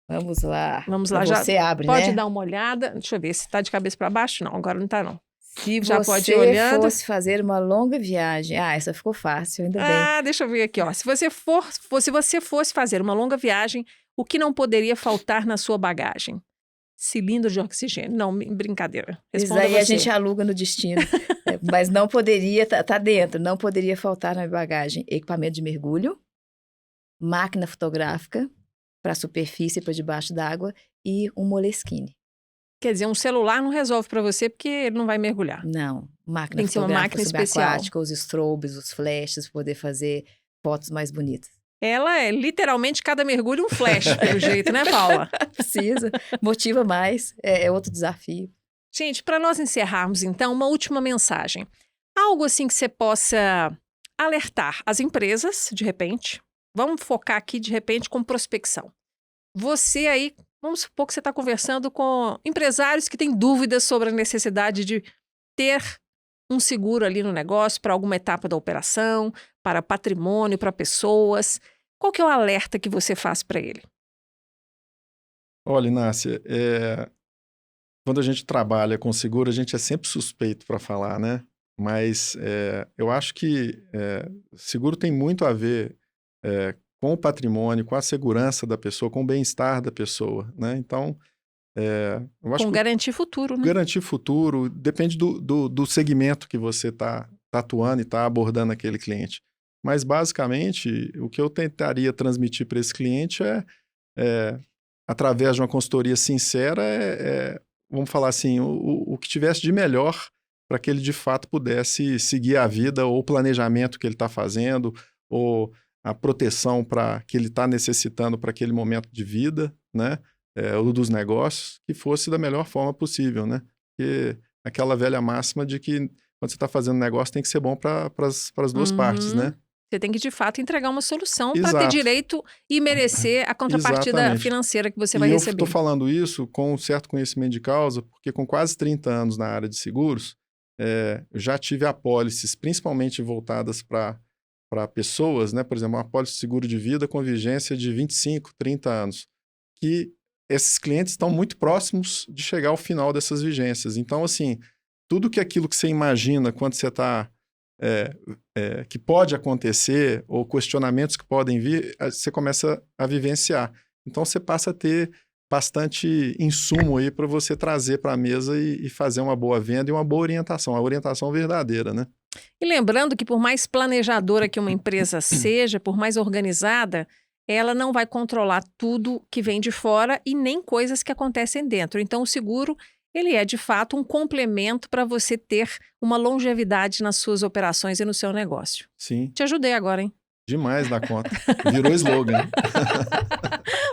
Vamos lá. Vamos lá, você abre, pode né? dar uma olhada. Deixa eu ver se tá de cabeça para baixo. Não, agora não tá não. Se já você pode ir olhando. fosse fazer uma longa viagem... essa ficou fácil, ainda bem. Deixa eu ver aqui, ó. Se você fosse fazer uma longa viagem, o que não poderia faltar na sua bagagem? Cilindro de oxigênio. Não, brincadeira. Responda isso aí você. A gente aluga no destino. Mas não poderia, tá dentro, não poderia faltar na bagagem equipamento de mergulho. máquina fotográfica para superfície e para debaixo d'água e um Moleskine. Quer dizer, um celular não resolve para você porque ele não vai mergulhar. Não, máquina Tem que ser uma fotográfica máquina especial. subaquática, os strobes, os flashes, para poder fazer fotos mais bonitas. Ela é literalmente cada mergulho um flash, pelo jeito, né, Paula? Precisa, motiva mais, é outro desafio. Gente, para nós encerrarmos, então, uma última mensagem. Algo assim que você possa alertar as empresas, de repente. Vamos focar aqui, de repente, com prospecção. Você aí, vamos supor que você está conversando com empresários que têm dúvidas sobre a necessidade de ter um seguro ali no negócio para alguma etapa da operação, para patrimônio, para pessoas. Qual que é o alerta que você faz para ele? Olha, Inácia, quando a gente trabalha com seguro, a gente é sempre suspeito para falar, né? Mas eu acho que seguro tem muito a ver com o patrimônio, com a segurança da pessoa, com o bem-estar da pessoa, né? Então, eu acho Com que garantir futuro, né? garantir futuro depende do segmento que você está atuando e está abordando aquele cliente. Mas, basicamente, o que eu tentaria transmitir para esse cliente através de uma consultoria sincera, vamos falar assim, o que tivesse de melhor para que ele, de fato, pudesse seguir a vida ou o planejamento que ele está fazendo ou a proteção que ele está necessitando para aquele momento de vida, né? Ou dos negócios, que fosse da melhor forma possível, né? Porque aquela velha máxima de que quando você está fazendo negócio tem que ser bom para as duas partes, né? Você tem que, de fato, entregar uma solução para ter Exato. direito e merecer a contrapartida Exatamente. financeira que você vai E eu receber. estou falando isso com um certo conhecimento de causa, porque com quase 30 anos na área de seguros, eu já tive apólices, principalmente voltadas para pessoas, né? Por exemplo, uma apólice de seguro de vida com vigência de 25, 30 anos, que esses clientes estão muito próximos de chegar ao final dessas vigências. Então, assim, tudo aquilo que você imagina quando você está que pode acontecer, ou questionamentos que podem vir, você começa a vivenciar. Então, você passa a ter bastante insumo aí para você trazer para a mesa e fazer uma boa venda e uma boa orientação, a orientação verdadeira, né? E lembrando que por mais planejadora que uma empresa seja, por mais organizada, ela não vai controlar tudo que vem de fora e nem coisas que acontecem dentro. Então, o seguro, ele é, de fato, um complemento para você ter uma longevidade nas suas operações e no seu negócio. Sim. Te ajudei agora, hein? Demais da conta. Virou slogan.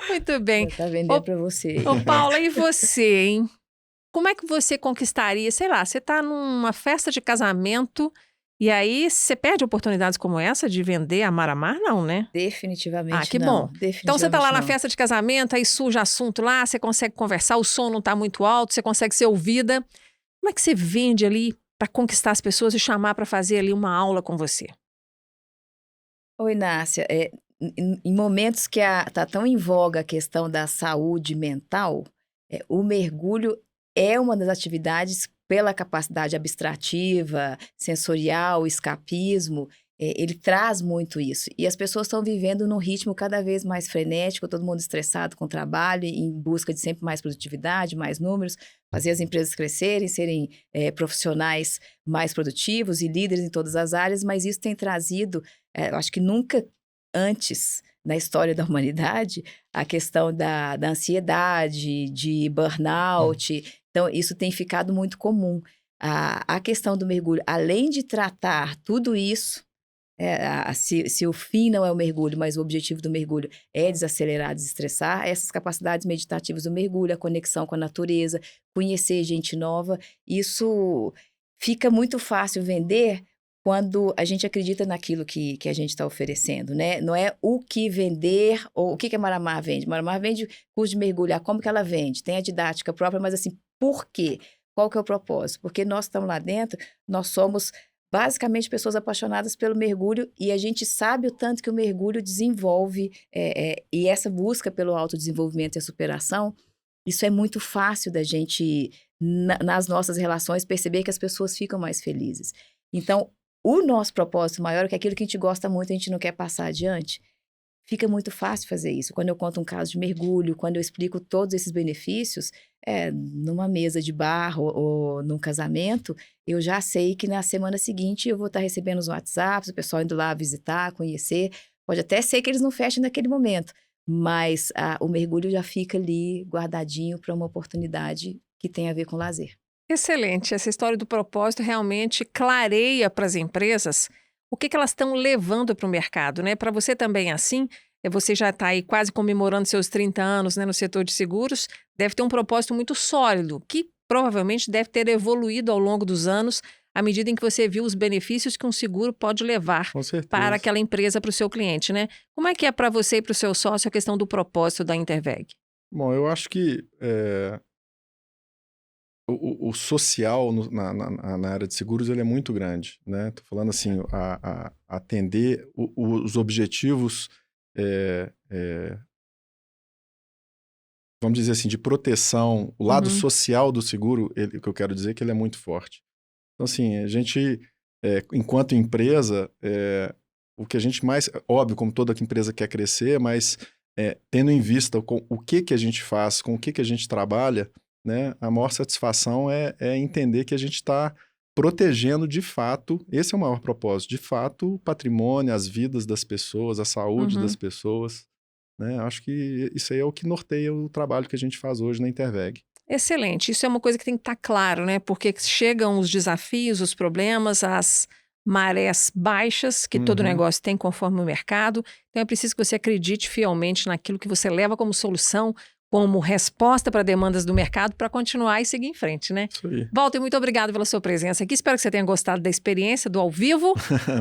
Muito bem. Tá vendendo para você. Ô, Paula, e você, hein? Como é que você conquistaria, sei lá, você está numa festa de casamento e aí você perde oportunidades como essa de vender a mar a mar? Não, né? Definitivamente que não. bom. Então você está lá na festa de casamento, aí surge assunto lá, você consegue conversar, o som não está muito alto, você consegue ser ouvida. Como é que você vende ali para conquistar as pessoas e chamar para fazer ali uma aula com você? Oi, Inácia, em momentos que está tão em voga a questão da saúde mental, o mergulho é uma das atividades pela capacidade abstrativa, sensorial, escapismo, ele traz muito isso. E as pessoas estão vivendo num ritmo cada vez mais frenético, todo mundo estressado com o trabalho, em busca de sempre mais produtividade, mais números, fazer as empresas crescerem, serem profissionais mais produtivos e líderes em todas as áreas, mas isso tem trazido, eu acho que nunca antes na história da humanidade, a questão da ansiedade, de burnout. Então, isso tem ficado muito comum. A questão do mergulho, além de tratar tudo isso, se o fim não é o mergulho, mas o objetivo do mergulho é desacelerar, desestressar, essas capacidades meditativas do mergulho, a conexão com a natureza, conhecer gente nova, isso fica muito fácil vender quando a gente acredita naquilo que a gente está oferecendo, né? Não é o que vender, ou o que a Maramar vende. Maramar vende curso de mergulho, como que ela vende? Tem a didática própria, mas assim, por quê? Qual que é o propósito? Porque nós estamos lá dentro, nós somos basicamente pessoas apaixonadas pelo mergulho e a gente sabe o tanto que o mergulho desenvolve e essa busca pelo autodesenvolvimento e a superação, isso é muito fácil da gente, nas nossas relações, perceber que as pessoas ficam mais felizes. Então, o nosso propósito maior, que é aquilo que a gente gosta muito, a gente não quer passar adiante, fica muito fácil fazer isso. Quando eu conto um caso de mergulho, quando eu explico todos esses benefícios, numa mesa de bar ou num casamento, eu já sei que na semana seguinte eu vou estar recebendo os WhatsApps, o pessoal indo lá visitar, conhecer, Pode até ser que eles não fechem naquele momento, mas o mergulho já fica ali guardadinho para uma oportunidade que tem a ver com lazer. Excelente. Essa história do propósito realmente clareia para as empresas o que elas estão levando para o mercado, né? Para você também é assim, você já está aí quase comemorando seus 30 anos, né, no setor de seguros, deve ter um propósito muito sólido, que provavelmente deve ter evoluído ao longo dos anos, à medida em que você viu os benefícios que um seguro pode levar Com certeza. para aquela empresa, para o seu cliente, né? Como é que é para você e para o seu sócio a questão do propósito da Interveg? Bom, eu acho que o social na área de seguros ele é muito grande, né? Tô falando assim, a atender os objetivos, vamos dizer assim, de proteção, o lado social do seguro, o que eu quero dizer é que ele é muito forte. Então, assim, a gente, enquanto empresa, o que a gente mais, óbvio, como toda empresa quer crescer, mas tendo em vista o que a gente faz, com o que a gente trabalha, né, a maior satisfação é entender que a gente está protegendo de fato, esse é o maior propósito, de fato, o patrimônio, as vidas das pessoas, a saúde das pessoas, né? Acho que isso aí é o que norteia o trabalho que a gente faz hoje na Interveg. Excelente. Isso é uma coisa que tem que estar claro, né? Porque chegam os desafios, os problemas, as marés baixas que todo negócio tem conforme o mercado. Então é preciso que você acredite fielmente naquilo que você leva como solução, como resposta para demandas do mercado para continuar e seguir em frente, né? Isso aí. Walter, muito obrigado pela sua presença aqui. Espero que você tenha gostado da experiência do ao vivo.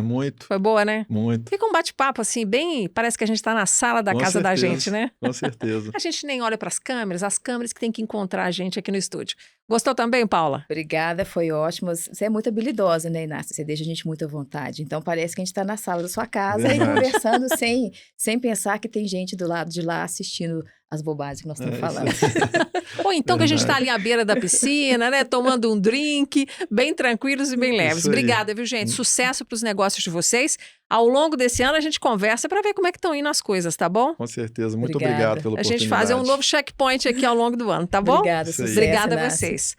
Muito. Foi boa, né? Muito. Fica um bate-papo assim, bem... Parece que a gente está na sala da casa da gente, né? Com certeza. A gente nem olha para as câmeras que tem que encontrar a gente aqui no estúdio. Gostou também, Paula? Obrigada, foi ótimo. Você é muito habilidosa, né, Inácia? Você deixa a gente muito à vontade. Então, parece que a gente está na sala da sua casa e conversando sem pensar que tem gente do lado de lá assistindo as bobagens que nós estamos falando. Ou então que a gente está ali à beira da piscina, né? Tomando um drink, bem tranquilos e bem leves. Obrigada, viu, gente? Sucesso para os negócios de vocês. Ao longo desse ano a gente conversa para ver como é que estão indo as coisas, tá bom? Com certeza. Muito Obrigada. obrigado pela oportunidade. A gente faz um novo checkpoint aqui ao longo do ano, tá bom? Obrigada, sucesso, Obrigada a Inácia. vocês.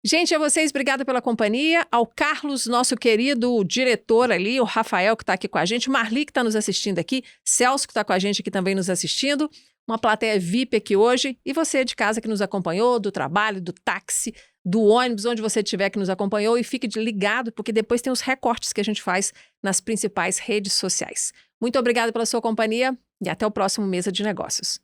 Gente, a vocês, obrigada pela companhia. Ao Carlos, nosso querido diretor ali, o Rafael que está aqui com a gente, o Marli que está nos assistindo aqui, Celso que está com a gente aqui também nos assistindo, uma plateia VIP aqui hoje, e você de casa que nos acompanhou, do trabalho, do táxi, do ônibus, onde você estiver que nos acompanhou, e fique ligado, porque depois tem os recortes que a gente faz nas principais redes sociais. Muito obrigada pela sua companhia e até o próximo Mesa de Negócios.